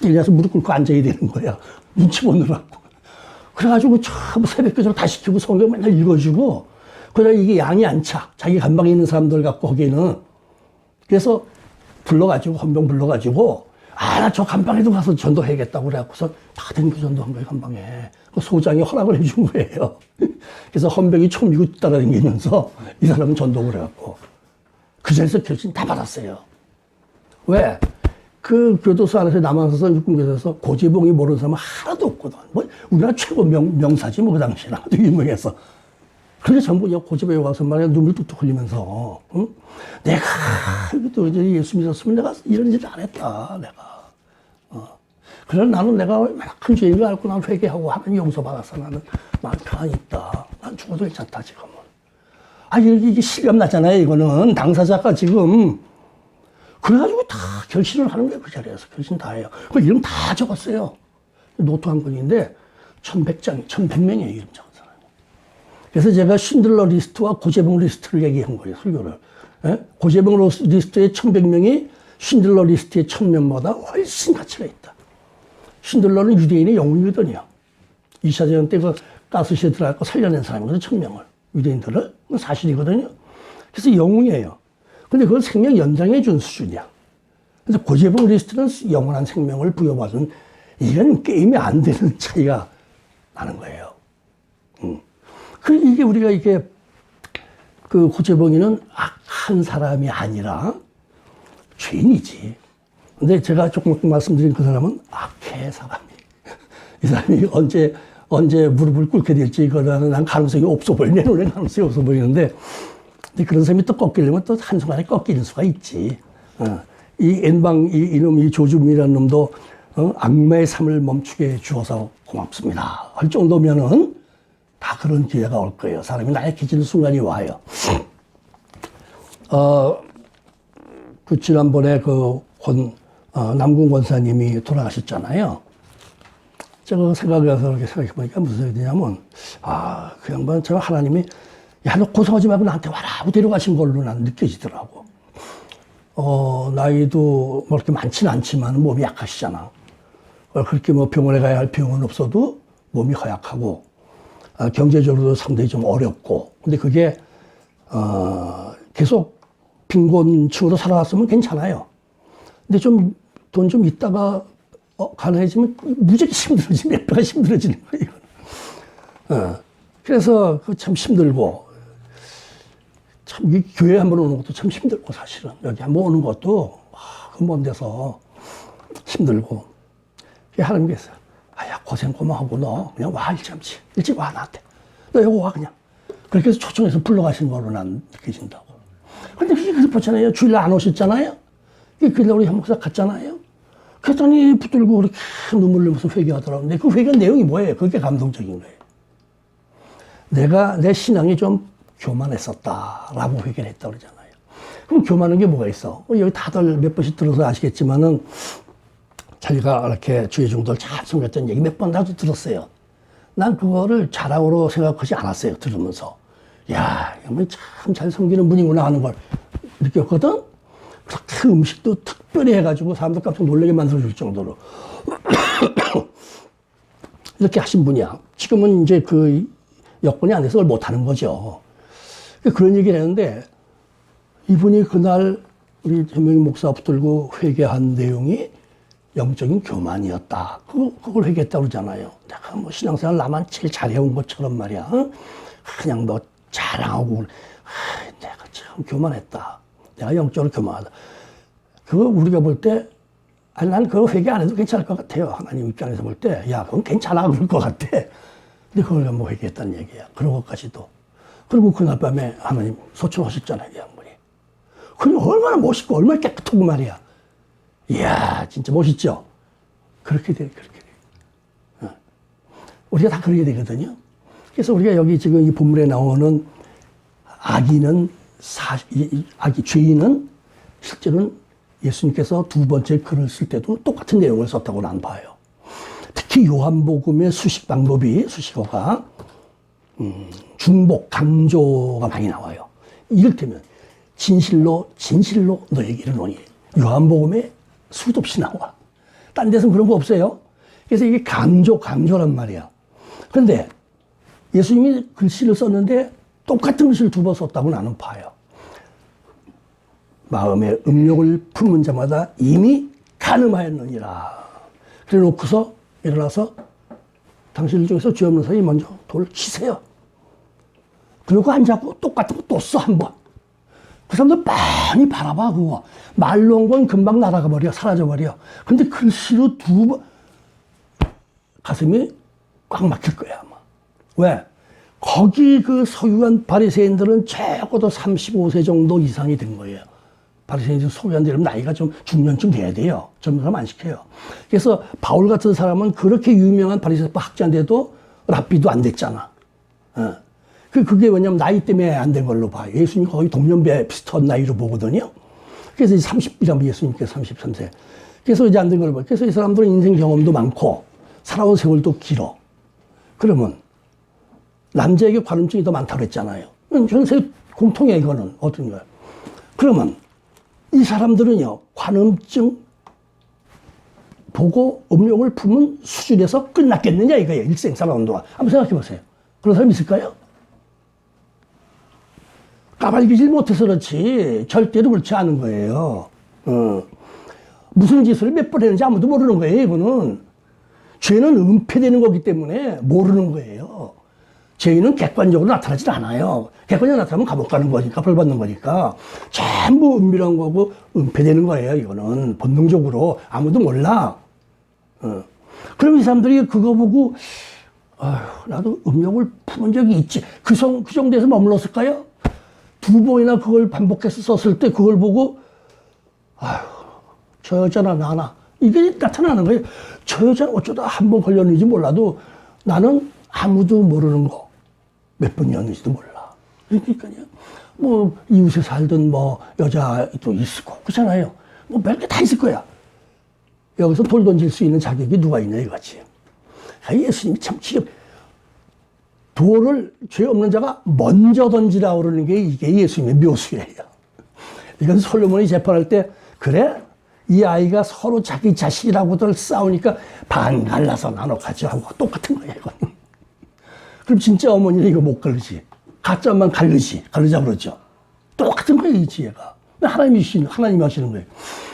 일어나서 무릎 꿇고 앉아야 되는 거야. 눈치 보느라고. 그래가지고 전부 새벽 기도를 다 시키고 성경 맨날 읽어주고, 그러다 이게 양이 안 차. 자기 감방에 있는 사람들 갖고 거기에는. 그래서 불러가지고, 헌병 불러가지고, 나 저 감방에도 가서 전도해야겠다고 그래갖고서 다 댕겨 전도한 거예요, 감방에. 그 소장이 허락을 해준 거예요. 그래서 헌병이 총 미고 따라다니면서 이 사람은 전도를 해갖고. 그 자리에서 결심 다 받았어요. 왜? 그 교도소 안에서 남아서서 육군교도소에서 고재봉이 모르는 사람은 하나도 없거든. 뭐, 우리나라 최고 명사지, 뭐, 그 당시에는. 아주 유명해서. 그게 전부 고집에 와서 말이야 눈물 뚝뚝 흘리면서, 응? 내가 또 이제 예수 믿었으면 내가 이런 짓을 안 했다, 내가. 그래서 나는 내가 얼마나 큰 죄인 걸 알고 난 회개하고 하나님 용서받았어. 나는 마음 편안히 있다. 난 죽어도 괜찮다, 지금은. 이게 실감 나잖아요. 이거는 당사자가 지금. 그래가지고 다 결신을 하는 거예요. 그 자리에서. 결신 다 해요. 그 이름 다 적었어요. 노트 한 권인데 1100장, 1100명이에요. 이름 적은 사람이. 그래서 제가 쉰들러 리스트와 고재봉 리스트를 얘기한 거예요. 설교를. 예? 고재봉 리스트의 1100명이 쉰들러 리스트의 1000명보다 훨씬 가치가 있다. 쉰들러는 유대인의 영웅이거든요. 2차 대전 때 그 가스시에 들어가고 살려낸 사람이거든요. 1000명을. 유대인들을. 그건 사실이거든요. 그래서 영웅이에요. 근데 그걸 생명 연장해 준 수준이야. 그래서 고재봉 리스트는 영원한 생명을 부여받은, 이건 게임이 안 되는 차이가 나는 거예요. 이게 우리가 그 고재봉이는 악한 사람이 아니라 죄인이지. 근데 제가 조금 말씀드린 그 사람은 악해, 사람이. 이 사람이 언제 무릎을 꿇게 될지, 그거는 난 가능성이 없어 보여. 내 눈에 가능성이 없어 보이는데, 근데 그런 사람이 또 꺾이려면 또 한순간에 꺾이는 수가 있지. 이 N방, 이놈, 조주민이라는 놈도, 악마의 삶을 멈추게 해 주어서 고맙습니다. 할 정도면은 다 그런 기회가 올 거예요. 사람이 나약해지는 순간이 와요. 지난번에 남궁 권사님이 돌아가셨잖아요. 제가 생각해서 이렇게 생각해보니까 무슨 생각이 드냐면, 그 양반, 저 하나님이, 야, 너 고생하지 말고 나한테 와라 하고 데려가신 걸로 난 느껴지더라고. 나이도 뭐 그렇게 많지는 않지만 몸이 약하시잖아. 그렇게 뭐 병원에 가야 할 병은 없어도 몸이 허약하고, 경제적으로도 상당히 좀 어렵고, 근데 그게, 계속 빈곤층으로 살아왔으면 괜찮아요. 근데 돈 좀 있다가, 가능해지면 무지하게 힘들어지면 몇 배가 힘들어지는 거예요. 그래서 참 힘들고, 참 이 교회 한번 오는 것도 참 힘들고, 사실은. 여기 한번 오는 것도, 먼 데서 힘들고. 하나님께서, 야, 고생 고마하고 너 그냥 와, 일찍 와, 나한테. 너 여기 와, 그냥. 그렇게 해서 초청해서 불러가신 걸로 난 느껴진다고. 근데 그게 그래서 보잖아요. 주일날 안 오셨잖아요? 그날 우리 현 목사 갔잖아요? 그랬더니 붙들고 그렇게 눈물 흘리면서 회개하더라고요. 근데 그 회개 내용이 뭐예요? 그게 감동적인 거예요. 내 신앙이 좀 교만했었다라고 회개를 했다고 그러잖아요. 그럼 교만한 게 뭐가 있어? 여기 다들 몇 번씩 들어서 아시겠지만은 자기가 이렇게 주의 종도를 잘 섬겼던 얘기 몇 번 나도 들었어요. 난 그거를 자랑으로 생각하지 않았어요. 들으면서. 야, 이놈이 참 잘 섬기는 분이구나 하는 걸 느꼈거든? 그렇게 음식도 특별히 해가지고 사람들 깜짝 놀라게 만들어줄 정도로. 이렇게 하신 분이야. 지금은 이제 그 여건이 안 돼서 그걸 못하는 거죠. 그런 얘기를 했는데, 이분이 그날 우리 전명희 목사 붙들고 회개한 내용이 영적인 교만이었다. 그걸 회개했다고 그러잖아요. 내가 뭐 신앙생활 나만 제일 잘해온 것처럼 말이야. 그냥 뭐 자랑하고, 내가 참 교만했다. 내가 영적으로 교만하다. 그거 우리가 볼 때, 난 그거 회개 안 해도 괜찮을 것 같아요. 하나님 입장에서 볼 때, 야, 그건 괜찮아. 그럴 것 같아. 근데 그걸 뭐 회개했다는 얘기야. 그런 것까지도. 그리고 그날 밤에 하나님 소천하셨잖아요. 이 양반이. 그게 얼마나 멋있고, 얼마나 깨끗하고 말이야. 이야, 진짜 멋있죠? 그렇게 돼. 우리가 다 그렇게 되거든요. 그래서 우리가 여기 지금 이 본문에 나오는 죄인은 실제로는 예수님께서 두 번째 글을 쓸 때도 똑같은 내용을 썼다고 난 봐요. 특히 요한복음의 수식어가 중복, 강조가 많이 나와요. 이를테면 진실로 너에게 이르노니. 요한복음에 수도 없이 나와. 딴 데서는 그런 거 없어요. 그래서 이게 강조란 말이야. 그런데 예수님이 글씨를 썼는데 똑같은 글씨를 두 번 썼다고 나는 봐요. 마음의 음욕을 품은 자마다 이미 간음하였느니라. 그래 놓고서 일어나서 당신들 중에서 죄 없는 사람이 먼저 돌을 치세요. 그리고 앉았고 똑같은 거 또 써, 한 번. 그 사람들 많이 바라봐, 그거. 말로 온 건 금방 날아가 버려, 사라져 버려. 근데 글씨로 두 번, 가슴이 꽉 막힐 거야, 아마. 왜? 거기 그 소유한 바리새인들은 적어도 35세 정도 이상이 된 거예요. 바리새인들 소유한들 나이가 좀 중년쯤 돼야 돼요. 젊은 사람 안 시켜요. 그래서 바울 같은 사람은 그렇게 유명한 바리새파 학자인데도 랍비도 안 됐잖아. 그게 왜냐면 나이 때문에 안 된 걸로 봐요. 예수님 거의 동년배 비슷한 나이로 보거든요. 그래서 이제 30이라면 예수님께서 33세. 그래서 이제 안 된 걸로 봐요. 그래서 이 사람들은 인생 경험도 많고, 살아온 세월도 길어. 그러면, 남자에게 관음증이 더 많다고 그랬잖아요. 전세 공통이야, 이거는. 어떤 거야. 그러면, 이 사람들은요, 관음증 보고 음욕을 품은 수준에서 끝났겠느냐, 이거예요. 일생 살아온 동안. 한번 생각해 보세요. 그런 사람 있을까요? 까발리질 못해서 그렇지 절대로 그렇지 않은 거예요. 무슨 짓을 몇 번 했는지 아무도 모르는 거예요. 이거는 죄는 은폐되는 거기 때문에 모르는 거예요. 죄인은 객관적으로 나타나질 않아요. 객관적으로 나타나면 감옥 가는 거니까, 벌 받는 거니까 전부 은밀한 거고 은폐되는 거예요. 이거는 본능적으로 아무도 몰라. 그럼 이 사람들이 그거 보고 아휴, 나도 음욕을 품은 적이 있지. 그 정도에서 머물렀을까요? 두 번이나 그걸 반복해서 썼을 때 그걸 보고 아휴, 저 여자나 나나 이게 나타나는 거예요. 저 여자는 어쩌다 한 번 걸렸는지 몰라도 나는 아무도 모르는 거 몇 번이었는지도 몰라. 그러니까요. 뭐 이웃에 살던 뭐 여자도 있을 거고 그렇잖아요. 뭐 몇 개 다 있을 거야. 여기서 돌 던질 수 있는 자격이 누가 있냐 이거지. 예수님이 참 돌을 죄 없는 자가 먼저 던지라고 그러는 게 이게 예수님의 묘수예요. 이건 솔로몬이 재판할 때 그래? 이 아이가 서로 자기 자식이라고들 싸우니까 반 갈라서 나눠 가져하고 똑같은 거예요, 이건. 그럼 진짜 어머니는 이거 못 가르지. 가짜만 가르자 그러죠. 똑같은 거예요, 이 지혜가. 하나님이 하시는 거예요.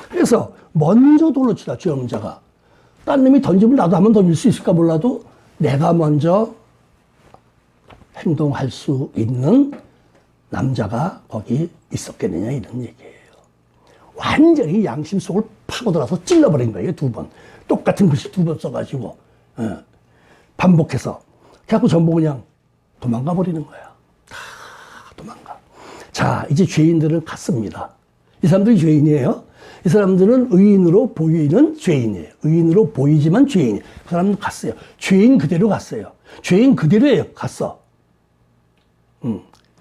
그래서 먼저 돌로 치라, 죄 없는 자가. 딴 놈이 던지면 나도 한번 던질 수 있을까 몰라도 내가 먼저 행동할 수 있는 남자가 거기 있었겠느냐 이런 얘기예요. 완전히 양심 속을 파고들어서 찔러버린 거예요. 두 번. 똑같은 글씨 두 번 써가지고 반복해서. 그래갖고 전부 그냥 도망가 버리는 거야. 다 도망가. 자, 이제 죄인들은 갔습니다. 이 사람들이 죄인이에요. 이 사람들은 의인으로 보이는 죄인이에요. 의인으로 보이지만 죄인이에요. 그 사람은 갔어요. 죄인 그대로 갔어요. 죄인 그대로예요. 갔어.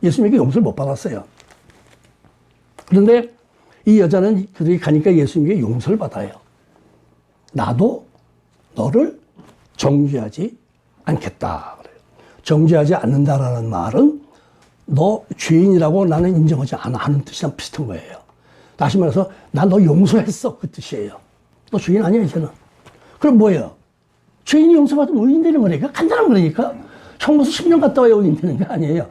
예수님에게 용서를 못 받았어요. 그런데 이 여자는 그들이 가니까 예수님에게 용서를 받아요. 나도 너를 정죄하지 않겠다. 그래요. 정죄하지 않는다라는 말은 너 죄인이라고 나는 인정하지 않아 하는 뜻이랑 비슷한 거예요. 다시 말해서 나 너 용서했어 그 뜻이에요. 너 죄인 아니야 이제는. 그럼 뭐예요? 죄인이 용서받으면 의인 되는 거니까 간단한 거니까 형무소 10년 갔다 와야 의인 되는 게 아니에요.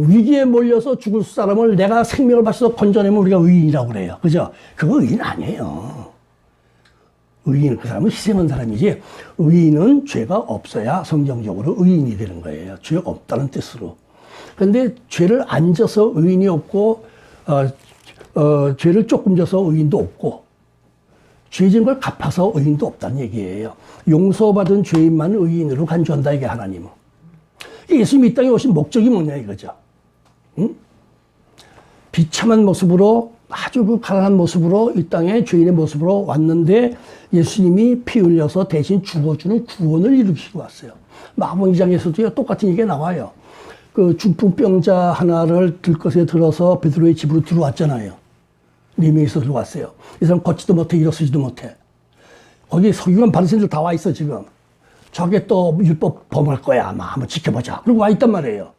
위기에 몰려서 죽을 사람을 내가 생명을 바쳐서 건져내면 우리가 의인이라고 그래요. 그죠? 그거 의인 아니에요. 의인, 그 사람은 희생한 사람이지, 의인은 죄가 없어야 성경적으로 의인이 되는 거예요. 죄가 없다는 뜻으로. 근데 죄를 안 져서 의인이 없고, 죄를 조금 져서 의인도 없고, 죄진 걸 갚아서 의인도 없다는 얘기예요. 용서받은 죄인만 의인으로 간주한다, 이게 하나님은. 예수님이 이 땅에 오신 목적이 뭐냐 이거죠. 응? 비참한 모습으로 아주 그 가난한 모습으로 이 땅에 죄인의 모습으로 왔는데 예수님이 피 흘려서 대신 죽어주는 구원을 일으키고 왔어요. 마가복음 2장에서도 똑같은 얘기가 나와요. 그 중풍병자 하나를 들것에 들어서 베드로의 집으로 들어왔잖아요. 4명이서 들어왔어요. 이 사람 걷지도 못해 일어서지도 못해. 거기 서기관 바리새인들 다 와 있어 지금. 저게 또 율법 범할 거야 아마 한번 지켜보자. 그리고 와 있단 말이에요.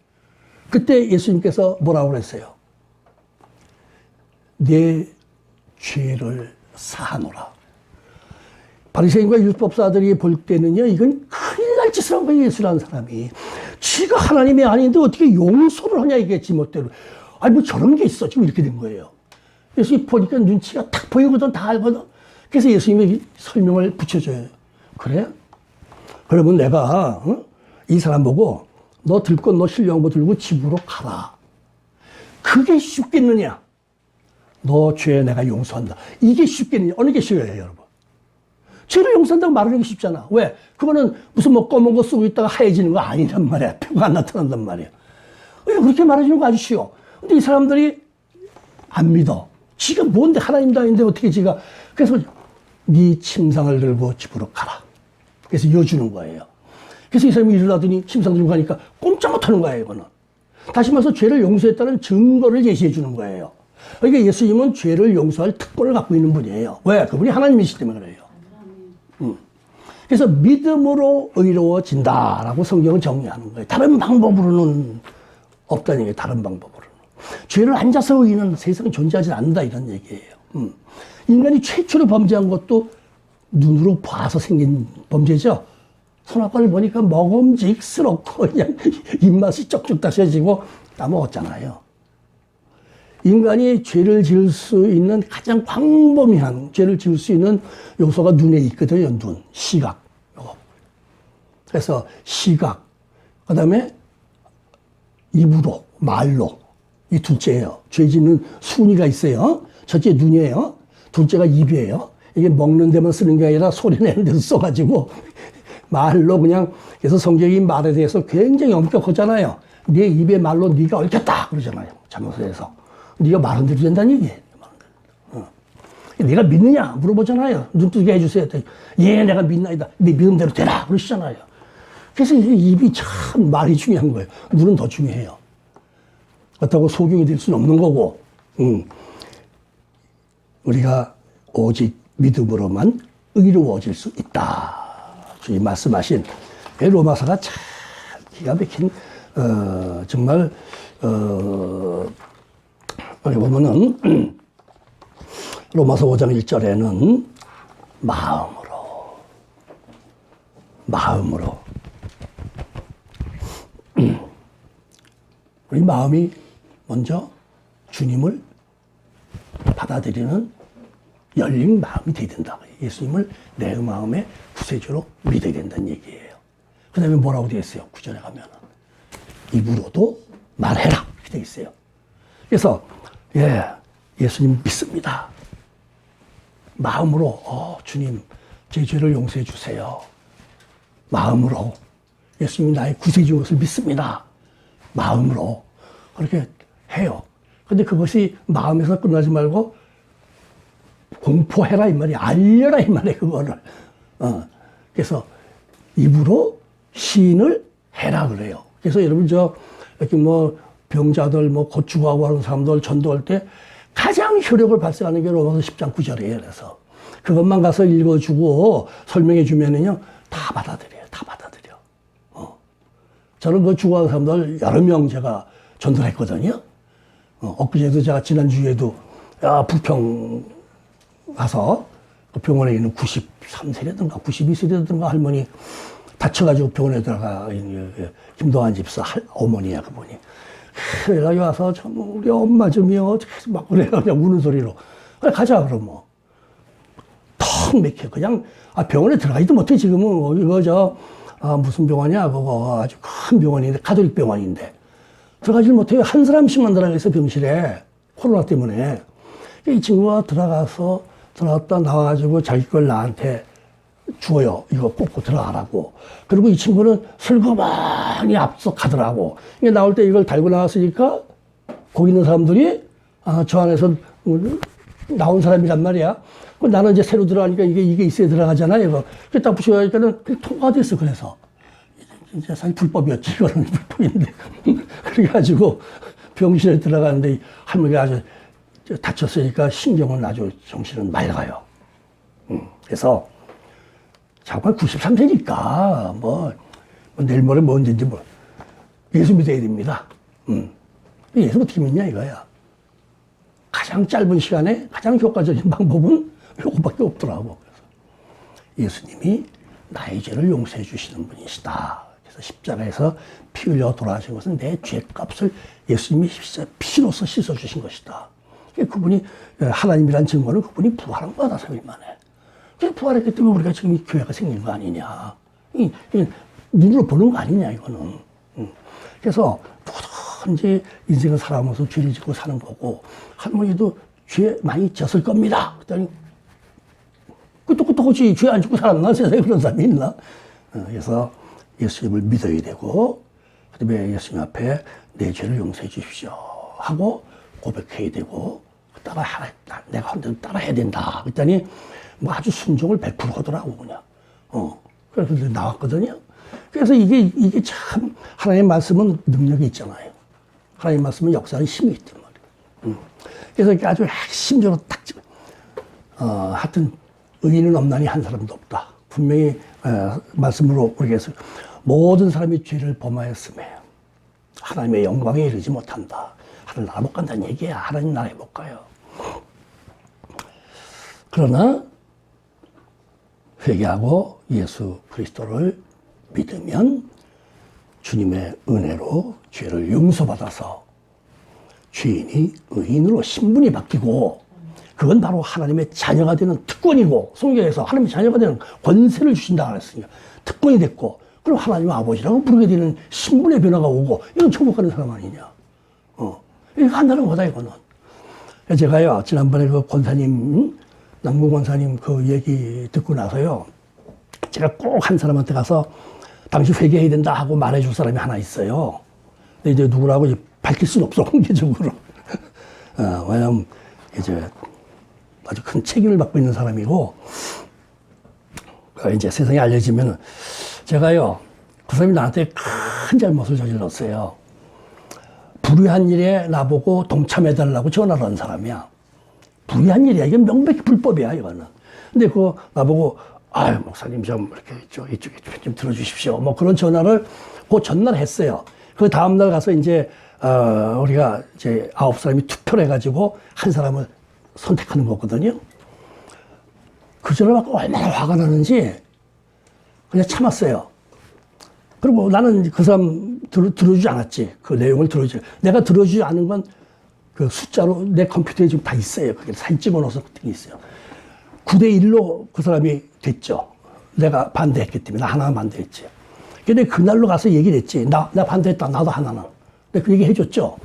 그때 예수님께서 뭐라고 그랬어요? 내 죄를 사하노라. 바리새인과 율법사들이 볼 때는요, 이건 큰일 날 짓을 한 거예요, 예수라는 사람이. 지가 하나님이 아닌데 어떻게 용서를 하냐, 이게 지멋대로. 아니, 뭐 저런 게 있어. 지금 이렇게 된 거예요. 예수님 보니까 눈치가 탁 보이거든, 다 알거든. 그래서 예수님이 설명을 붙여줘요. 그래? 그러면 내가, 이 사람 보고, 너 들 것, 너 신령한 거 들고 집으로 가라. 그게 쉽겠느냐? 너 죄 내가 용서한다. 이게 쉽겠느냐? 어느 게 쉬워요, 여러분? 죄를 용서한다고 말하는 게 쉽잖아. 왜? 그거는 무슨 뭐 검은 거 쓰고 있다가 하얘지는 거 아니란 말이야. 표가 안 나타난단 말이야. 왜 그렇게 말해주는 거 아주 쉬워. 근데 이 사람들이 안 믿어. 지가 뭔데 하나님도 아닌데 어떻게 지가. 그래서 네 침상을 들고 집으로 가라. 그래서 이어주는 거예요. 그래서 이 사람이 일어나더니 심상 들고 가니까 꼼짝 못하는 거예요, 이거는. 다시 말해서 죄를 용서했다는 증거를 제시해 주는 거예요. 그러니까 예수님은 죄를 용서할 특권을 갖고 있는 분이에요. 왜? 그분이 하나님이시기 때문에 그래요. 그래서 믿음으로 의로워진다라고 성경은 정의하는 거예요. 다른 방법으로는 없다는 얘기예요. 다른 방법으로는. 죄를 앉아서 의는 세상에 존재하지 않는다 이런 얘기예요. 인간이 최초로 범죄한 것도 눈으로 봐서 생긴 범죄죠. 선악과를 보니까 먹음직스럽고 그냥 입맛이 쪽쪽 다셔지고 까먹었잖아요. 인간이 죄를 지을 수 있는 가장 광범위한 죄를 지을 수 있는 요소가 눈에 있거든요. 눈, 시각. 그래서 시각, 그 다음에 입으로, 말로. 이 둘째예요. 죄 짓는 순위가 있어요. 첫째 눈이에요. 둘째가 입이에요. 이게 먹는 데만 쓰는 게 아니라 소리 내는 데도 써가지고 말로 그냥. 그래서 성경이 말에 대해서 굉장히 엄격하잖아요. 네 입에 말로 네가 옳겠다 그러잖아요. 잘못해서. 네가 말한 대로 된다는 얘기예요. 네가 믿느냐 물어보잖아요. 눈뜨게 해주세요. 예, 내가 믿나이다. 네 믿은 대로 되라 그러시잖아요. 그래서 입이 참 말이 중요한 거예요. 눈은 더 중요해요. 그렇다고 소경이 될 수는 없는 거고, 우리가 오직 믿음으로만 의로워질 수 있다. 주님 말씀하신 로마서가 참 기가 막힌, 정말, 여기 보면은, 로마서 5장 1절에는 마음으로. 우리 마음이 먼저 주님을 받아들이는 열린 마음이 돼야 된다. 예수님을 내 마음의 구세주로 믿어야 된다는 얘기예요. 그 다음에 뭐라고 되어 있어요? 9절에 가면은. 입으로도 말해라. 이렇게 되어 있어요. 그래서, 예수님 믿습니다. 마음으로, 주님, 제 죄를 용서해 주세요. 마음으로. 예수님이 나의 구세주인 것을 믿습니다. 마음으로. 그렇게 해요. 근데 그것이 마음에서 끝나지 말고 공포해라 이 말이야. 알려라 이 말이야, 그거를. 그래서 입으로 시인을 해라 그래요. 그래서 여러분 이렇게 병자들 고추하고 하는 사람들 전도할 때 가장 효력을 발생하는 게 로마서 10장 9절이에요. 그래서 그것만 가서 읽어주고 설명해 주면은요, 다 받아들여요. 다 받아들여. 저는 그 죽어가는 사람들 여러 명 제가 전도를 했거든요. 엊그제도 제가 지난주에도 부평 가서 그 병원에 있는 93세라든가 92세라든가 할머니 다쳐가지고 병원에 들어가 김동환 집사 어머니야 그분이. 그래가 와서 참 우리 엄마 좀요 막 그래가 그냥 우는 소리로 그래 가자 그러면 턱 맥혀 그냥 병원에 들어가지도 못해 지금은. 이거 무슨 병원이야 그거 아주 큰 병원인데 가톨릭 병원인데 들어가질 못해요. 한 사람씩만 들어가 있어 병실에 코로나 때문에. 이 친구가 들어갔다 나와가지고 자기 걸 나한테 주어요. 이거 꽂고 들어가라고. 그리고 이 친구는 슬그머니 앞서 가더라고. 이게 나올 때 이걸 달고 나왔으니까 거기 있는 사람들이 저 안에서 나온 사람이란 말이야. 나는 이제 새로 들어가니까 이게 있어야 들어가잖아요. 이거. 딱 붙여가니까는 통과됐어. 그래서 이제 사실 불법이었지. 이거는 불법인데. 그래가지고 병실에 들어가는데 할머니가 아주 다쳤으니까 신경은 아주 정신은 맑아요. 그래서 자꾸 93세니까 내일 모레 뭐 언제인지 예수 믿어야 됩니다. 예수 어떻게 믿냐 이거야. 가장 짧은 시간에 가장 효과적인 방법은 이거밖에 없더라고. 그래서 예수님이 나의 죄를 용서해 주시는 분이시다. 그래서 십자가에서 피 흘려 돌아가신 것은 내 죄값을 예수님이 피로써 씻어주신 것이다. 그분이 하나님이란 증거는 그분이 부활한 거다 3일 만에. 그래서 부활했기 때문에 우리가 지금 이 교회가 생긴 거 아니냐. 눈으로 보는 거 아니냐 이거는. 그래서 누구든지 인생을 살아가면서 죄를 짓고 사는 거고 할머니도 죄 많이 졌을 겁니다. 그랬더니 끄떡끄떡하지 죄 안 짓고 살았나? 세상에 그런 사람이 있나? 그래서 예수님을 믿어야 되고 그다음에 예수님 앞에 내 죄를 용서해 주십시오 하고 고백해야 되고 내가 한 대로 따라 해야 된다. 그랬더니 아주 순종을 100% 하더라고 그냥. 그래서 나왔거든요. 그래서 이게 참, 하나님의 말씀은 능력이 있잖아요. 하나님의 말씀은 역사의 힘이 있단 말이에요. 그래서 이렇게 아주 핵심적으로 딱 집어. 하여튼, 의인은 없나니 한 사람도 없다. 분명히, 말씀으로 우리가 해서 모든 사람이 죄를 범하였음에 하나님의 영광에 이르지 못한다. 하나님 나라 못 간다는 얘기야. 하나님 나라에 못 가요. 그러나 회개하고 예수 그리스도를 믿으면 주님의 은혜로 죄를 용서받아서 죄인이 의인으로 신분이 바뀌고, 그건 바로 하나님의 자녀가 되는 특권이고, 성경에서 하나님의 자녀가 되는 권세를 주신다 그랬으니까 특권이 됐고, 그럼 하나님 아버지라고 부르게 되는 신분의 변화가 오고, 이건 천국 가는 사람 아니냐. 이거 한다는 거다, 이거는. 제가요, 지난번에 그 권사님, 남궁 권사님 그 얘기 듣고 나서요, 제가 꼭 한 사람한테 가서 당신 회개해야 된다 하고 말해줄 사람이 하나 있어요. 근데 이제 누구라고 밝힐 수는 없어, 공개적으로. 왜냐면 이제 아주 큰 책임을 맡고 있는 사람이고, 이제 세상에 알려지면, 제가요, 그 사람이 나한테 큰 잘못을 저질렀어요. 불의한 일에 나보고 동참해달라고 전화를 한 사람이야. 불의한 일이야. 이건 명백히 불법이야, 이거는. 근데 그거 나보고, 아유, 목사님 좀 이렇게 이쪽에 좀 들어주십시오. 뭐 그런 전화를 그 전날 했어요. 그 다음날 가서 이제, 우리가 이제 9사람이 투표를 해가지고 한 사람을 선택하는 거거든요. 그 전화 받고 얼마나 화가 나는지 그냥 참았어요. 그리고 나는 그 사람 들어주지 않았지. 그 내용을 들어주지. 내가 들어주지 않은 건 그 숫자로 내 컴퓨터에 지금 다 있어요. 그게 사진 찍어놓아서 그게 있어요. 9대1로 그 사람이 됐죠. 내가 반대했기 때문에. 나 하나 반대했지. 근데 그날로 가서 얘기를 했지. 나 반대했다. 나도 하나는. 근데 그 얘기 해줬죠.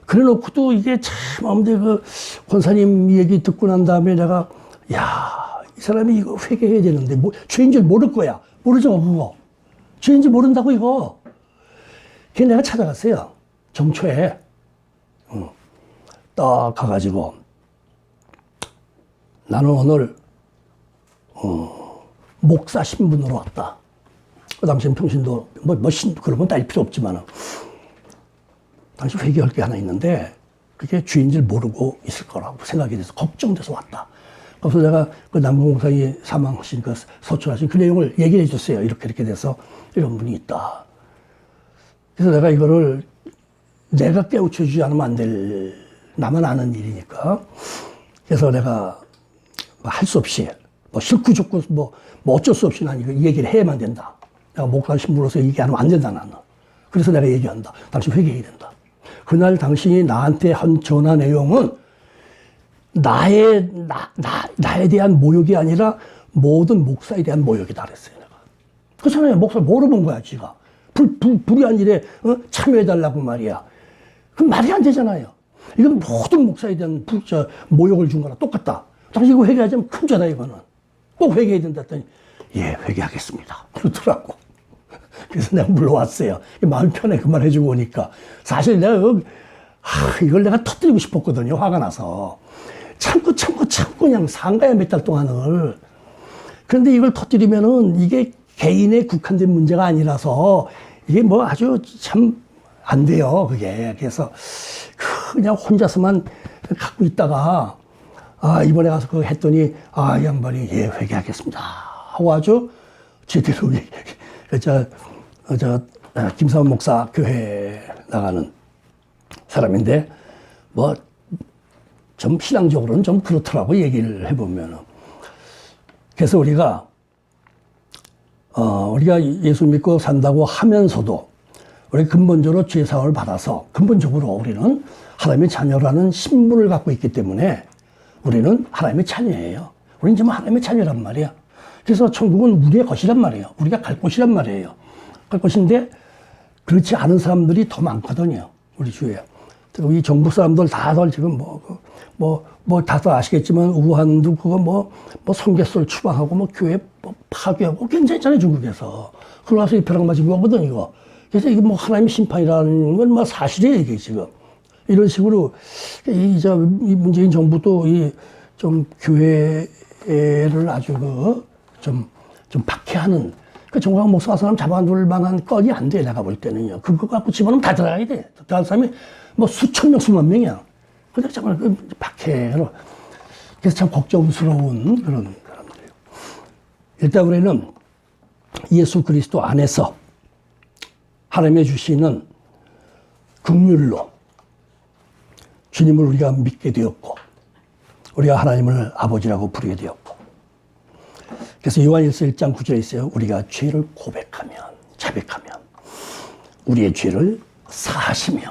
그래 놓고도 이게 참, 아무튼 그 권사님 얘기 듣고 난 다음에 내가, 야, 이 사람이 이거 회개해야 되는데, 죄인 줄 모를 거야. 모르죠, 그거. 죄인지 모른다고, 이거. 그래서 내가 찾아갔어요. 정초에. 딱 가가지고, 나는 오늘, 목사 신분으로 왔다. 그 당시엔 평신도, 그런 건 따질 필요 없지만은, 당시 회개할 게 하나 있는데, 그게 죄인 줄 모르고 있을 거라고 생각이 돼서 걱정돼서 왔다. 그래서 내가 그 남궁 목사님이 사망하신 그 서출하신 그 내용을 얘기를 해줬어요. 이렇게 돼서 이런 분이 있다. 그래서 내가 이거를 내가 깨우쳐주지 않으면 안 될, 나만 아는 일이니까. 그래서 내가 할 수 없이, 싫고 좋고, 어쩔 수 없이 난 이거 얘기를 해야만 된다. 내가 목사 신부로서 얘기하면 안 된다, 나는. 그래서 내가 얘기한다. 당신 회개해야 된다. 그날 당신이 나한테 한 전화 내용은 나에 대한 모욕이 아니라 모든 목사에 대한 모욕이다 그랬어요, 내가. 그렇잖아요. 목사 물어본 거야, 지가. 불의한 일에 참여해달라고 말이야. 그럼 말이 안 되잖아요. 이건 모든 목사에 대한 모욕을 준 거랑 똑같다. 당신 이거 회개하자면 큰 죄다, 이거는. 꼭 회개해야 된다 했더니, 예, 회개하겠습니다. 그러더라고. 그래서 내가 물러왔어요. 마음 편해 그 말 해주고 오니까. 사실 내가 이걸 내가 터뜨리고 싶었거든요. 화가 나서. 참고 그냥 산 거야, 몇 달 동안을. 그런데 이걸 터뜨리면은 이게 개인에 국한된 문제가 아니라서 이게 아주 참 안 돼요, 그게. 그래서 그냥 혼자서만 갖고 있다가, 이번에 가서 그거 했더니, 이 양반이, 예, 회개하겠습니다. 하고 아주 제대로, 김사원 목사 교회 나가는 사람인데, 좀 신앙적으로는 좀 그렇더라고, 얘기를 해보면은. 그래서 우리가 예수 믿고 산다고 하면서도, 우리 근본적으로 죄사함을 받아서, 근본적으로 우리는 하나님의 자녀라는 신분을 갖고 있기 때문에, 우리는 하나님의 자녀예요. 우리는 지금 하나님의 자녀란 말이야. 그래서 천국은 우리의 것이란 말이에요. 우리가 갈 곳이란 말이에요. 갈 곳인데, 그렇지 않은 사람들이 더 많거든요. 우리 주위에. 이 정부 사람들 다들 지금 다들 아시겠지만, 우한도 그거 성교설 추방하고, 교회 파괴하고 굉장히 중국에서. 그러고 나서 이 벼락 맞은 거거든, 이거. 그래서 이게 하나님의 심판이라는 건 사실이에요, 이게 지금. 이런 식으로, 이 문재인 정부도 좀 교회를 아주 좀 박해하는 그 정광 목사 사람 잡아둘 만한 건이 안 돼, 내가 볼 때는요. 그거 갖고 집어넣으면 다 들어가야 돼. 들어갈 사람이 뭐 수천 명, 수만 명이야. 근데 정말 그 박해로. 그래서 참 걱정스러운 그런 사람들이에요. 일단 우리는 예수 그리스도 안에서 하나님의 주시는 긍휼로 주님을 우리가 믿게 되었고, 우리가 하나님을 아버지라고 부르게 되었고, 그래서 요한일서 1장 9절에 있어요. 우리가 죄를 고백하면, 자백하면 우리의 죄를 사하시며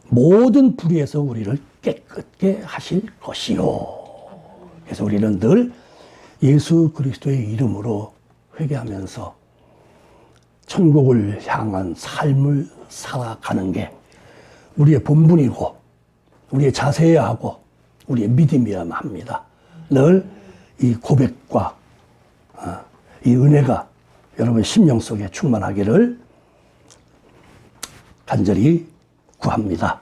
모든 불의에서 우리를 깨끗게 하실 것이요. 그래서 우리는 늘 예수 그리스도의 이름으로 회개하면서 천국을 향한 삶을 살아가는 게 우리의 본분이고 우리의 자세여야 하고 우리의 믿음이어야만 합니다. 늘 이 고백과 이 은혜가 여러분 심령 속에 충만하기를 간절히 구합니다.